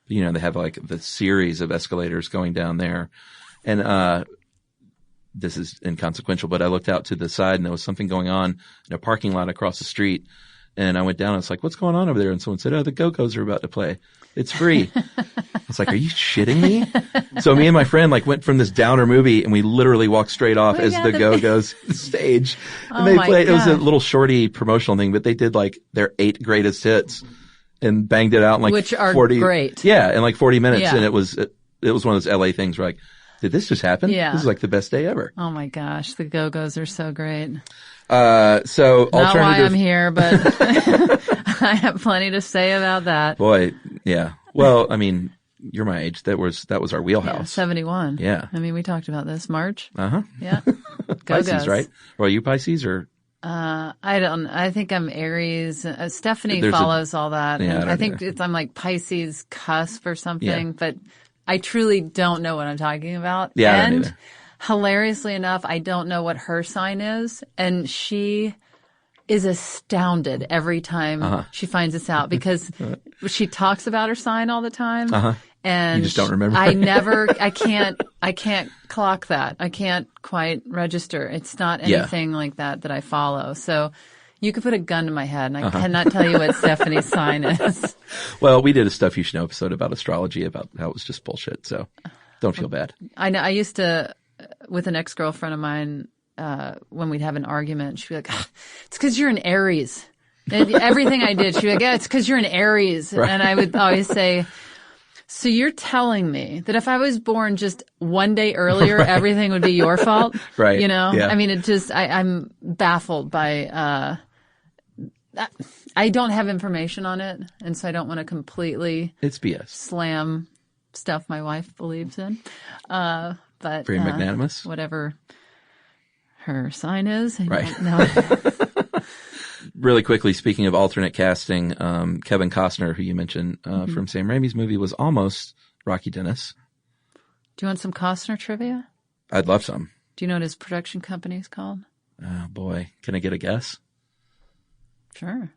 But, you know, they have like the series of escalators going down there. And, this is inconsequential, but I looked out to the side and there was something going on in a parking lot across the street. And I went down and it's like, what's going on over there? And someone said, oh, the Go-Go's are about to play. It's free. I was like, are you shitting me? So me and my friend like went from this downer movie and we literally walked straight off as the Go-Go's hit the stage. And they played, it was a little shorty promotional thing, but they did like their 8 greatest hits and banged it out in like which are 40. Great. Yeah. In like 40 minutes. Yeah. And it was one of those LA things where like, did this just happen? Yeah. This is like the best day ever. Oh my gosh. The Go-Go's are so great. So not why I'm here, but I have plenty to say about that. Boy, yeah. Well, I mean, you're my age. That was our wheelhouse. Yeah, 71. Yeah. I mean, we talked about this. March. Uh-huh. Yeah. Pisces, right? Or are you Pisces or? I think I'm Aries. Stephanie follows all that. Yeah, I think I'm like Pisces cusp or something, but I truly don't know what I'm talking about. Yeah, I don't and either. Hilariously enough, I don't know what her sign is, and she is astounded every time she finds this out because she talks about her sign all the time. And you just don't remember. I can't clock that. I can't quite register. It's not anything like that I follow. So you could put a gun to my head and I cannot tell you what Stephanie's sign is. Well, we did a Stuff You Should Know episode about astrology, about how it was just bullshit. So don't feel bad. I know. I used to, with an ex-girlfriend of mine, when we'd have an argument, she'd be like, it's because you're an Aries. And everything I did, she'd be like, yeah, it's because you're an Aries. Right. And I would always say, So you're telling me that if I was born just one day earlier, everything would be your fault? Right. You know? Yeah. I mean, I'm baffled by, I don't have information on it, and so I don't want to completely It's BS. slam stuff my wife believes in. But Very magnanimous. Whatever her sign is. I Right. don't know. Really quickly, speaking of alternate casting, Kevin Costner, who you mentioned from Sam Raimi's movie, was almost Rocky Dennis. Do you want some Costner trivia? I'd love some. Do you know what his production company is called? Oh, boy. Can I get a guess? Sure.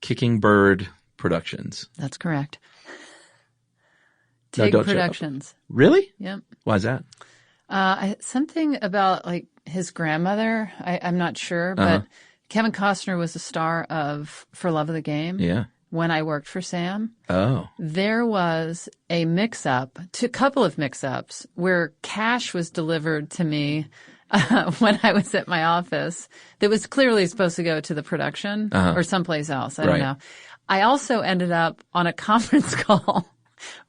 Kicking Bird Productions. That's correct. No, Tig don't Productions. Really? Yep. Why is that? Something about like his grandmother. I'm not sure, but Kevin Costner was the star of For Love of the Game. Yeah. When I worked for Sam. Oh. There was a couple of mix-ups where cash was delivered to me when I was at my office that was clearly supposed to go to the production or someplace else. I don't know. I also ended up on a conference call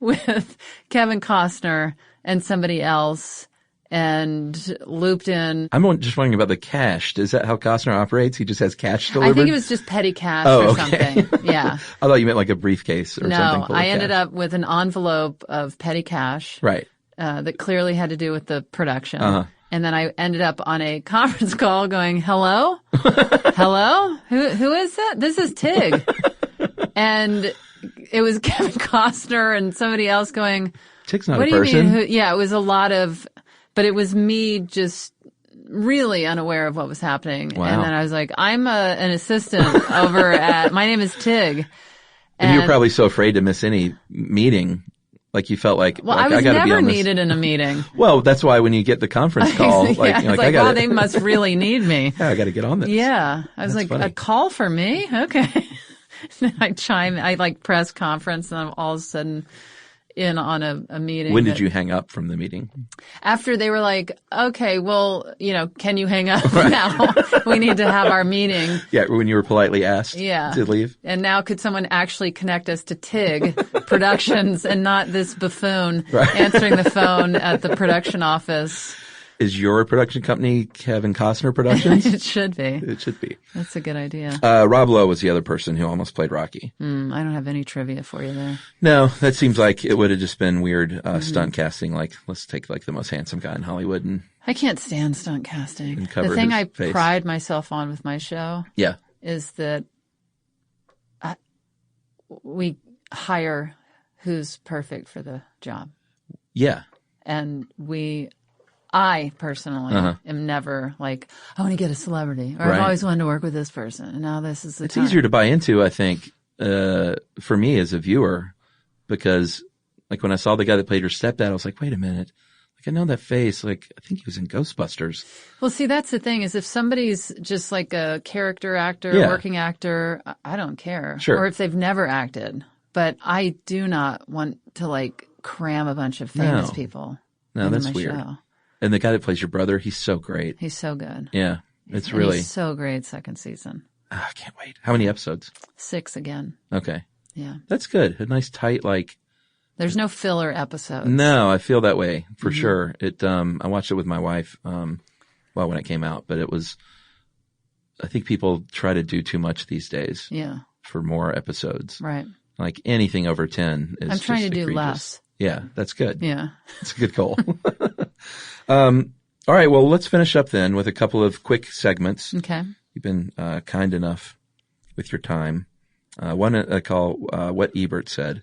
with Kevin Costner and somebody else and looped in. I'm just wondering about the cash. Is that how Costner operates? He just has cash delivered? I think it was just petty cash or something. Yeah. I thought you meant like a briefcase or something. No, full of I ended cash. up with an envelope of petty cash. Right. That clearly had to do with the production. And then I ended up on a conference call going, hello? Hello? Who is that? This is Tig. And it was Kevin Costner and somebody else going, Tig's not what a do you person. mean? Yeah, it was a lot of, but it was me just really unaware of what was happening. Wow. And then I was like, I'm an assistant over at, my name is Tig. And you were probably so afraid to miss any meeting. Like you felt like, well, like, I was gotta be never on this. needed in a meeting. Well, that's why when you get the conference call, Yeah, like, you're it's like, I wow, gotta, they must really need me. yeah, I got to get on this. Yeah. I was That's like, funny. a call for me? Okay. Then I like press conference and I'm all of a sudden in on a meeting. When did you hang up from the meeting? After they were like, okay, well, can you hang up now? We need to have our meeting. Yeah, when you were politely asked to leave. And now could someone actually connect us to Tig Productions and not this buffoon answering the phone at the production office? Is your production company Kevin Costner Productions? It should be. It should be. That's a good idea. Rob Lowe was the other person who almost played Rocky. I don't have any trivia for you there. No, that seems like it would have just been weird stunt casting. Like, let's take like the most handsome guy in Hollywood and I can't stand stunt casting. cover The thing his I face. pride myself on with my show yeah, is that we hire who's perfect for the job. yeah. And I personally am never like, I want to get a celebrity or I've always wanted to work with this person. And now this is the It's time. easier to buy into, I think, for me as a viewer, because like when I saw the guy that played her stepdad, I was like, wait a minute. Like, I know that face. Like, I think he was in Ghostbusters. Well, see, that's the thing is if somebody's just like a character actor, working actor, I don't care. Sure. Or if they've never acted. But I do not want to like cram a bunch of famous people. No, into that's my weird. show. And the guy that plays your brother, he's so great. He's so good. Yeah. It's And really, he's so great second season. I can't wait. How many episodes? 6 again. Okay. Yeah. That's good. A nice tight, like, There's no filler episodes. no, I feel that way for sure. I watched it with my wife, when it came out, but I think people try to do too much these days. Yeah. For more episodes. Right. Like anything over 10 is I'm trying just to do egregious. less. Yeah, that's good. Yeah. It's a good goal. All right. Well, let's finish up then with a couple of quick segments. Okay. You've been kind enough with your time. One I call What Ebert Said,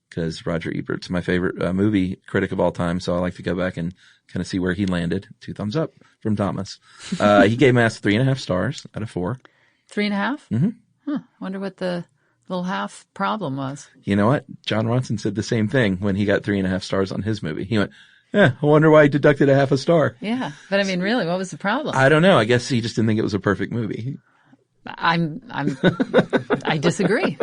because Roger Ebert's my favorite movie critic of all time, so I like to go back and kind of see where he landed. 2 thumbs up from Thomas. He gave Mass 3.5 stars out of 4. 3.5? Mm-hmm. Huh. Wonder what the little half problem was. You know what? John Ronson said the same thing when he got 3.5 stars on his movie. He went, I wonder why he deducted a half a star. Yeah. But I mean, really, what was the problem? I don't know. I guess he just didn't think it was a perfect movie. I disagree.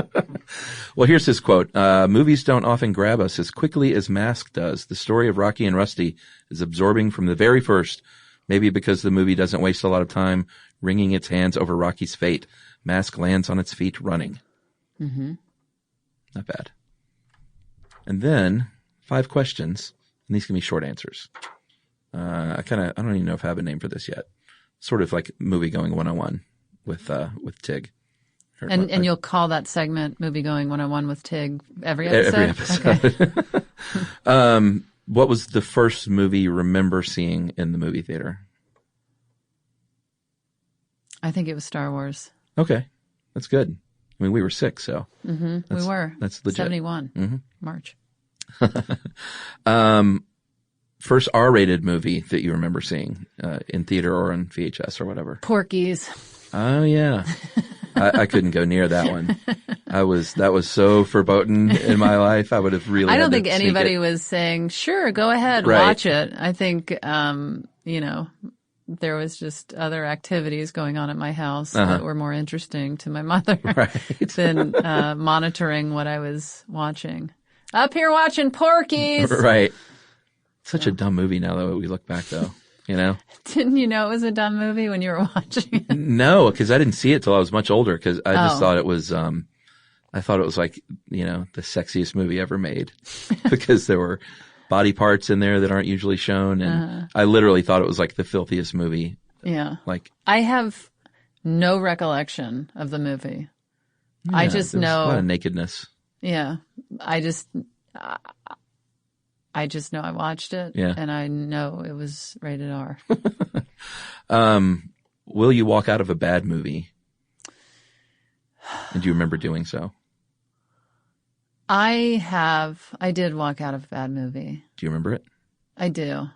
Well, here's his quote. Movies don't often grab us as quickly as Mask does. The story of Rocky and Rusty is absorbing from the very first, maybe because the movie doesn't waste a lot of time wringing its hands over Rocky's fate. Mask lands on its feet running. Mm-hmm. Not bad. And then 5 questions, and these can be short answers. I don't even know if I have a name for this yet. Sort of like movie going 101 with Tig. And you'll call that segment Movie Going 101 with Tig every episode? Every episode. Okay. What was the first movie you remember seeing in the movie theater? I think it was Star Wars. Okay. That's good. I mean, we were 6, so. Mm-hmm. We were. That's legit. 71. Mm-hmm. March. First R-rated movie that you remember seeing in theater or on VHS or whatever? Porky's. Oh, yeah. I couldn't go near that one. That was so verboten in my life. I would have really. I don't think anybody was saying, "Sure, go ahead, watch it." I think, there was just other activities going on at my house that were more interesting to my mother than monitoring what I was watching. Up here watching Porky's. Right. Such a dumb movie now that we look back, though. You know? Didn't you know it was a dumb movie when you were watching it? No, because I didn't see it till I was much older. Because I just thought it was, like, the sexiest movie ever made, because there were body parts in there that aren't usually shown, and I literally thought it was like the filthiest movie. Yeah, like I have no recollection of the movie. Yeah, I just know a lot of nakedness. Yeah, I just know I watched it, and I know it was rated R. Will you walk out of a bad movie? And do you remember doing so? I did walk out of a bad movie. Do you remember it? I do.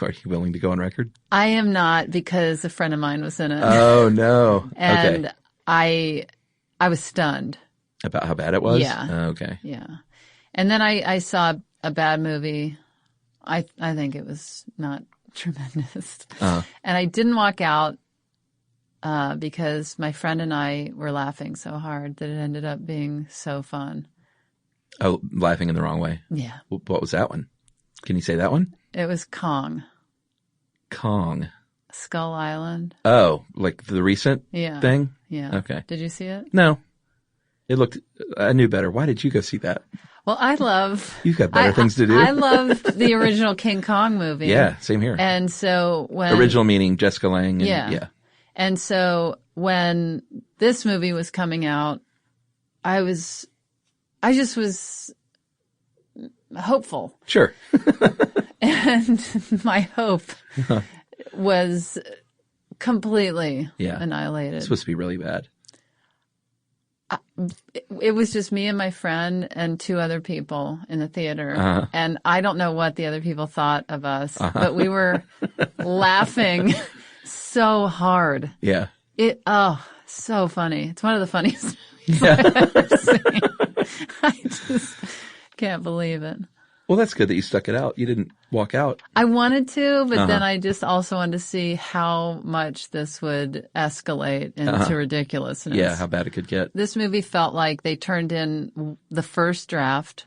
Are you willing to go on record? I am not, because a friend of mine was in it. Oh, no. And okay. I was stunned. About how bad it was? Yeah. Oh, okay. Yeah. And then I saw a bad movie. I think it was not tremendous. And I didn't walk out because my friend and I were laughing so hard that it ended up being so fun. Oh, laughing in the wrong way. Yeah. What was that one? Can you say that one? It was Kong. Kong. Skull Island. Oh, like the recent thing? Yeah. Okay. Did you see it? No. I knew better. Why did you go see that? Well, You've got better things to do. I loved the original King Kong movie. Yeah, same here. And so original meaning Jessica Lange. Yeah. And so when this movie was coming out, I just was hopeful. Sure. And my hope was completely annihilated. It's supposed to be really bad. It was just me and my friend and 2 other people in the theater. And I don't know what the other people thought of us, but we were laughing so hard. Yeah. So funny. It's one of the funniest movies I've ever seen. I just can't believe it. Well, that's good that you stuck it out. You didn't walk out. I wanted to, but then I just also wanted to see how much this would escalate into ridiculousness. Yeah, how bad it could get. This movie felt like they turned in the first draft.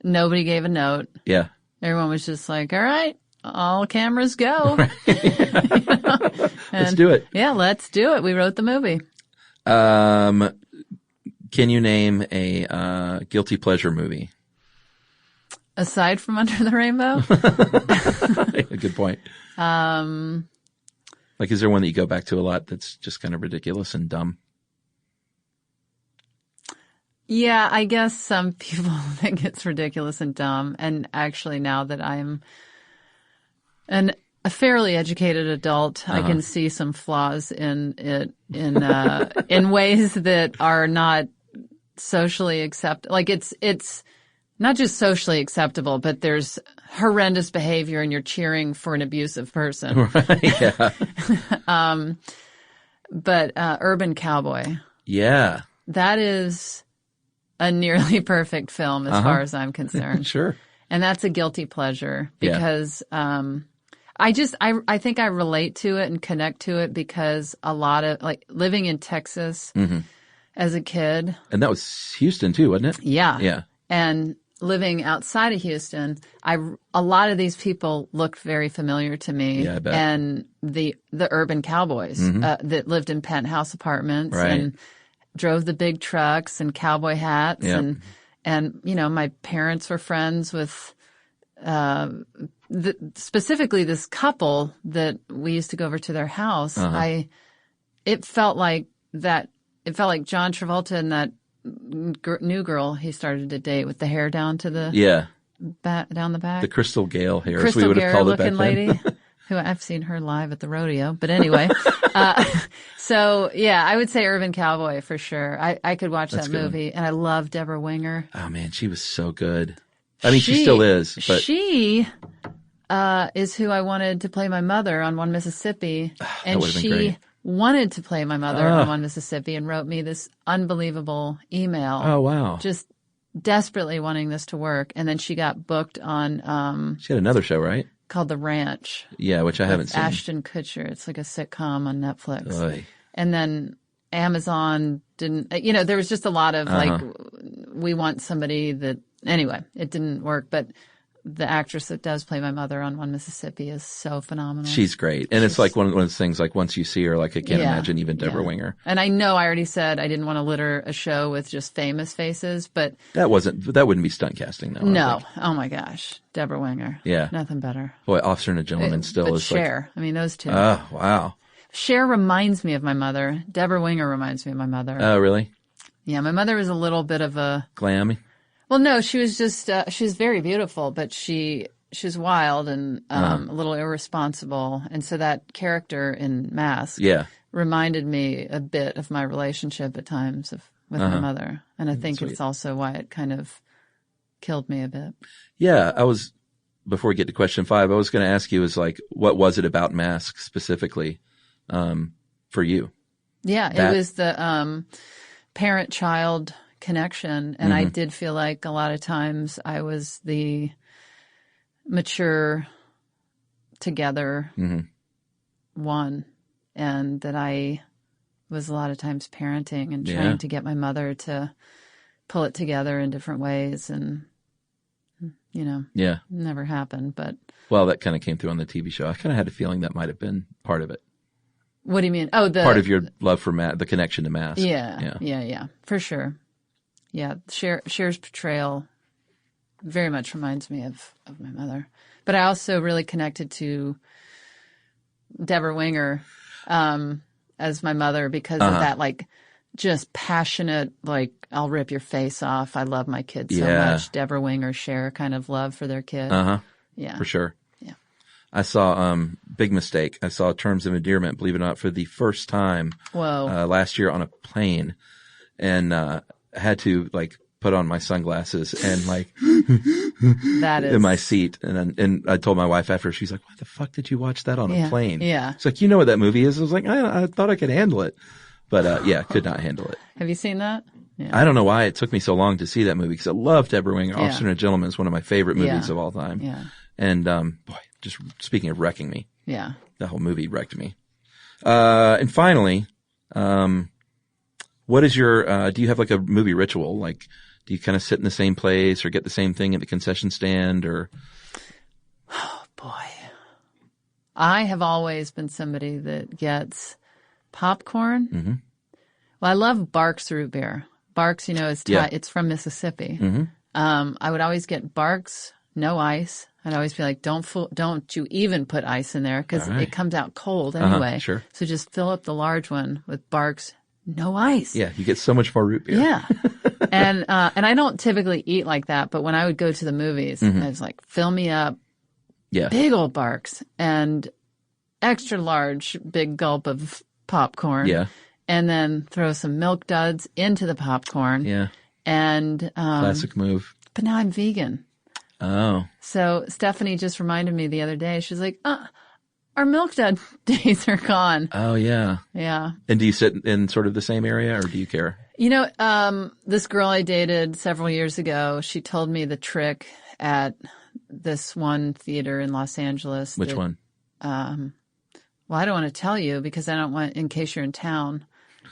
Nobody gave a note. Yeah. Everyone was just like, all right, all cameras go. Let's do it. Yeah, let's do it. We wrote the movie. Can you name a guilty pleasure movie? Aside from Under the Rainbow? A good point. Like, is there one that you go back to a lot that's just kind of ridiculous and dumb? Yeah, I guess some people think it's ridiculous and dumb. And actually, now that I'm a fairly educated adult, I can see some flaws in it in ways that are not socially acceptable. Like, it's not just socially acceptable, but there's horrendous behavior and you're cheering for an abusive person. Right, yeah. But Urban Cowboy. Yeah. That is a nearly perfect film as far as I'm concerned. Sure. And that's a guilty pleasure because I think I relate to it and connect to it because a lot of, like, living in Texas as a kid. And that was Houston too, wasn't it? Yeah. Yeah. And living outside of Houston, a lot of these people looked very familiar to me. Yeah, I bet. And the urban cowboys that lived in penthouse apartments right. and drove the big trucks and cowboy hats. Yep. And And, my parents were friends with specifically this couple that we used to go over to their house. It felt like John Travolta and that new girl he started to date with the hair down to the down the back. The Crystal Gale hair, as Crystal we would have called it back looking lady, who I've seen her live at the rodeo. But anyway, so yeah, I would say Urban Cowboy for sure. I could watch that movie, and I love Deborah Winger. Oh man, she was so good. I mean, she still is. But she is who I wanted to play my mother on One Mississippi, and she wanted to play my mother on One Mississippi and wrote me this unbelievable email. Oh wow! Just desperately wanting this to work, and then she got booked on. She had another show, right? Called The Ranch. Yeah, which I haven't seen. Ashton Kutcher. It's like a sitcom on Netflix. Oy. And then Amazon didn't. There was just a lot of we want somebody that. Anyway, it didn't work, but. The actress that does play my mother on One Mississippi is so phenomenal. She's great. And it's like one of those things, like once you see her, like I can't imagine even Deborah Winger. And I know I already said I didn't want to litter a show with just famous faces, but. That wouldn't be stunt casting though. No. Oh my gosh. Deborah Winger. Yeah. Nothing better. Boy, Officer and a Gentleman still but is Cher. I mean, those two. Oh, wow. Cher reminds me of my mother. Deborah Winger reminds me of my mother. Oh, really? Yeah. My mother was a little bit of a. Glammy? Well, no, she was just, she was very beautiful, but she was wild and a little irresponsible. And so that character in Mask reminded me a bit of my relationship at times with my mother. And I think it's also why it kind of killed me a bit. Yeah, before we get to question 5, I was going to ask you what was it about Mask specifically for you? Yeah, it was the parent-child connection. And I did feel like a lot of times I was the mature together one, and that I was a lot of times parenting and trying to get my mother to pull it together in different ways, and never happened. But that kind of came through on the TV show. I kind of had a feling that might have been part of it. What do you mean? Oh, part of your love for the connection to Mask. Yeah, for sure. Yeah, Cher's portrayal very much reminds me of my mother. But I also really connected to Deborah Winger as my mother because of that, just passionate, I'll rip your face off. I love my kids so much. Deborah Winger, Cher kind of love for their kid. Yeah. For sure. Yeah. I saw big mistake. I saw Terms of Endearment, believe it or not, for the first time last year on a plane. And had to put on my sunglasses and that is in my seat. And I told my wife after, she's like, why the fuck did you watch that on a plane? Yeah. It's like, you know what that movie is? I was like, I thought I could handle it, but could not handle it. Have you seen that? Yeah. I don't know why it took me so long to see that movie because I love Deborah Winger. Officer and a Gentleman is one of my favorite movies of all time. Yeah. And, boy, just speaking of wrecking me. Yeah. The whole movie wrecked me. And finally, what is your, do you have a movie ritual? Do you kind of sit in the same place or get the same thing at the concession stand or? Oh boy. I have always been somebody that gets popcorn. Mm-hmm. Well, I love Barks root beer. Barks, it's from Mississippi. Mm-hmm. I would always get Barks, no ice. I'd always be like, don't you even put ice in there because it comes out cold anyway. Sure. So just fill up the large one with Barks, no ice. Yeah, you get so much more root beer. Yeah. And I don't typically eat like that, but when I would go to the movies, I was like, fill me up. Yeah. Big old Barks and extra large big gulp of popcorn. Yeah. And then throw some Milk Duds into the popcorn. Yeah. And classic move. But now I'm vegan. Oh. So Stephanie just reminded me the other day. She's like, our Milk Dud days are gone. Oh, yeah. Yeah. And do you sit in sort of the same area or do you care? This girl I dated several years ago, she told me the trick at this one theater in Los Angeles. Which one? Well, I don't want to tell you because I don't want, in case you're in town,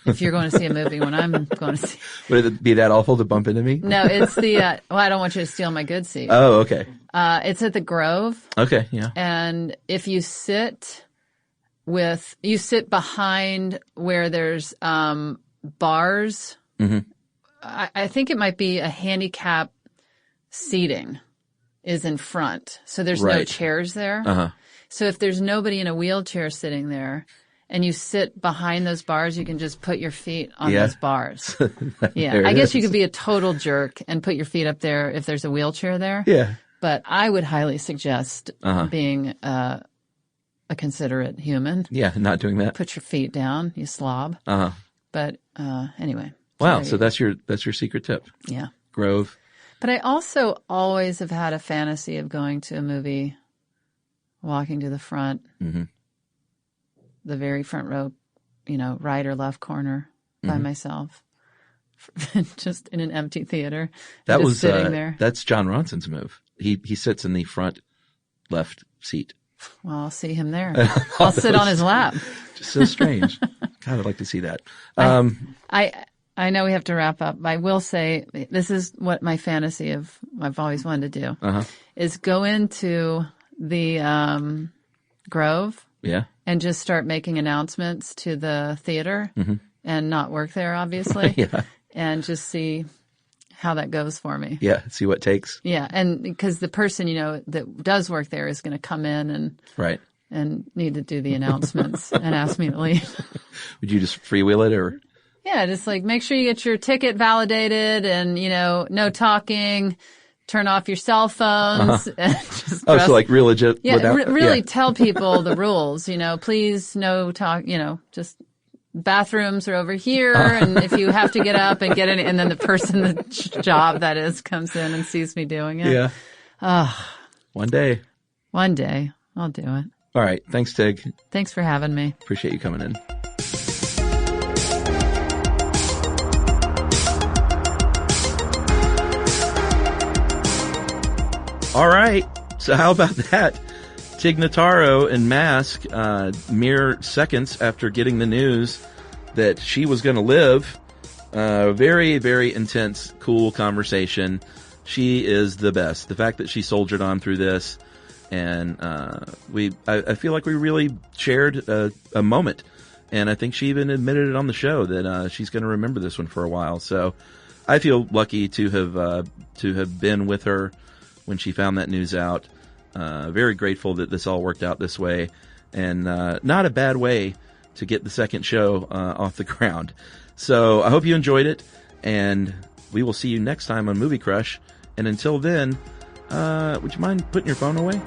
if you're going to see a movie when I'm going to see. Would it be that awful to bump into me? No, it's the, I don't want you to steal my good seat. Oh, okay. It's at the Grove. Okay, yeah. And if you sit behind where there's bars I think it might be a handicap seating is in front. So there's no chairs there. Uh-huh. So if there's nobody in a wheelchair sitting there and you sit behind those bars, you can just put your feet on those bars. Yeah. I guess you could be a total jerk and put your feet up there if there's a wheelchair there. Yeah. But I would highly suggest being a considerate human. Yeah, not doing that. Put your feet down, you slob. Uh-huh. But anyway. Wow, so that's your secret tip. Yeah. Grove. But I also always have had a fantasy of going to a movie, walking to the front, the very front row, right or left corner by myself, just in an empty theater. That was sitting there. That's John Ronson's move. He sits in the front left seat. Well, I'll see him there. I'll sit on his lap. Just so strange. God, I'd like to see that. I know we have to wrap up. I will say this is what my fantasy I've always wanted to do is go into the Grove and just start making announcements to the theater and not work there, obviously, and just see how that goes for me. Yeah, see what takes. Yeah, and because the person, that does work there is going to come in and need to do the announcements and ask me to leave. Would you just freewheel it or? Yeah, just make sure you get your ticket validated and, no talking, turn off your cell phones. And just so real legit. Yeah, really tell people the rules, please no talk, just bathrooms are over here. And if you have to get up and get in, and then the person, the job that is, comes in and sees me doing it. Yeah. One day I'll do it. All right. Thanks, Tig. Thanks for having me. Appreciate you coming in. All right. So how about that? Tig Notaro in Mask, mere seconds after getting the news that she was going to live. Very, very intense, cool conversation. She is the best. The fact that she soldiered on through this, and I feel like we really shared a moment. And I think she even admitted it on the show that she's going to remember this one for a while. So I feel lucky to have been with her when she found that news out. Very grateful that this all worked out this way, and not a bad way to get the second show off the ground. So I hope you enjoyed it, and we will see you next time on Movie Crush. And until then, would you mind putting your phone away?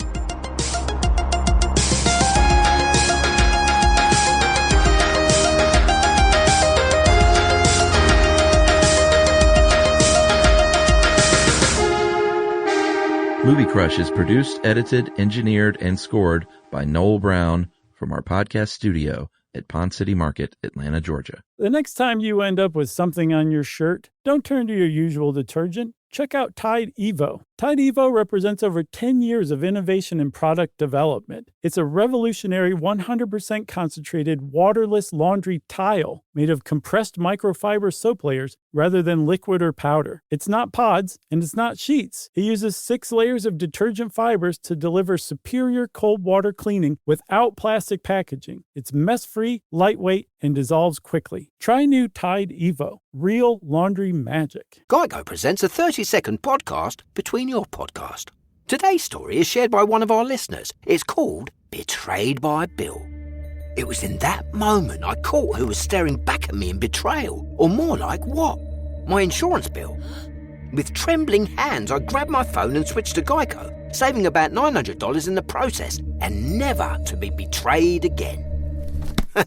Movie Crush is produced, edited, engineered, and scored by Noel Brown from our podcast studio at Pond City Market, Atlanta, Georgia. The next time you end up with something on your shirt, don't turn to your usual detergent. Check out Tide Evo. Tide Evo represents over 10 years of innovation in product development. It's a revolutionary 100% concentrated waterless laundry tile made of compressed microfiber soap layers rather than liquid or powder. It's not pods and it's not sheets. It uses 6 layers of detergent fibers to deliver superior cold water cleaning without plastic packaging. It's mess-free, lightweight, and dissolves quickly. Try new Tide Evo. Real laundry magic. Geico presents a 30-second podcast between your podcast. Today's story is shared by one of our listeners. It's called Betrayed by Bill. It was in that moment I caught who was staring back at me in betrayal. Or more like what? My insurance bill. With trembling hands, I grabbed my phone and switched to Geico, saving about $900 in the process, and never to be betrayed again.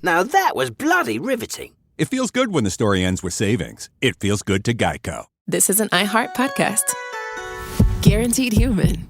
Now that was bloody riveting. It feels good when the story ends with savings. It feels good to Geico. This is an iHeart podcast. Guaranteed Human.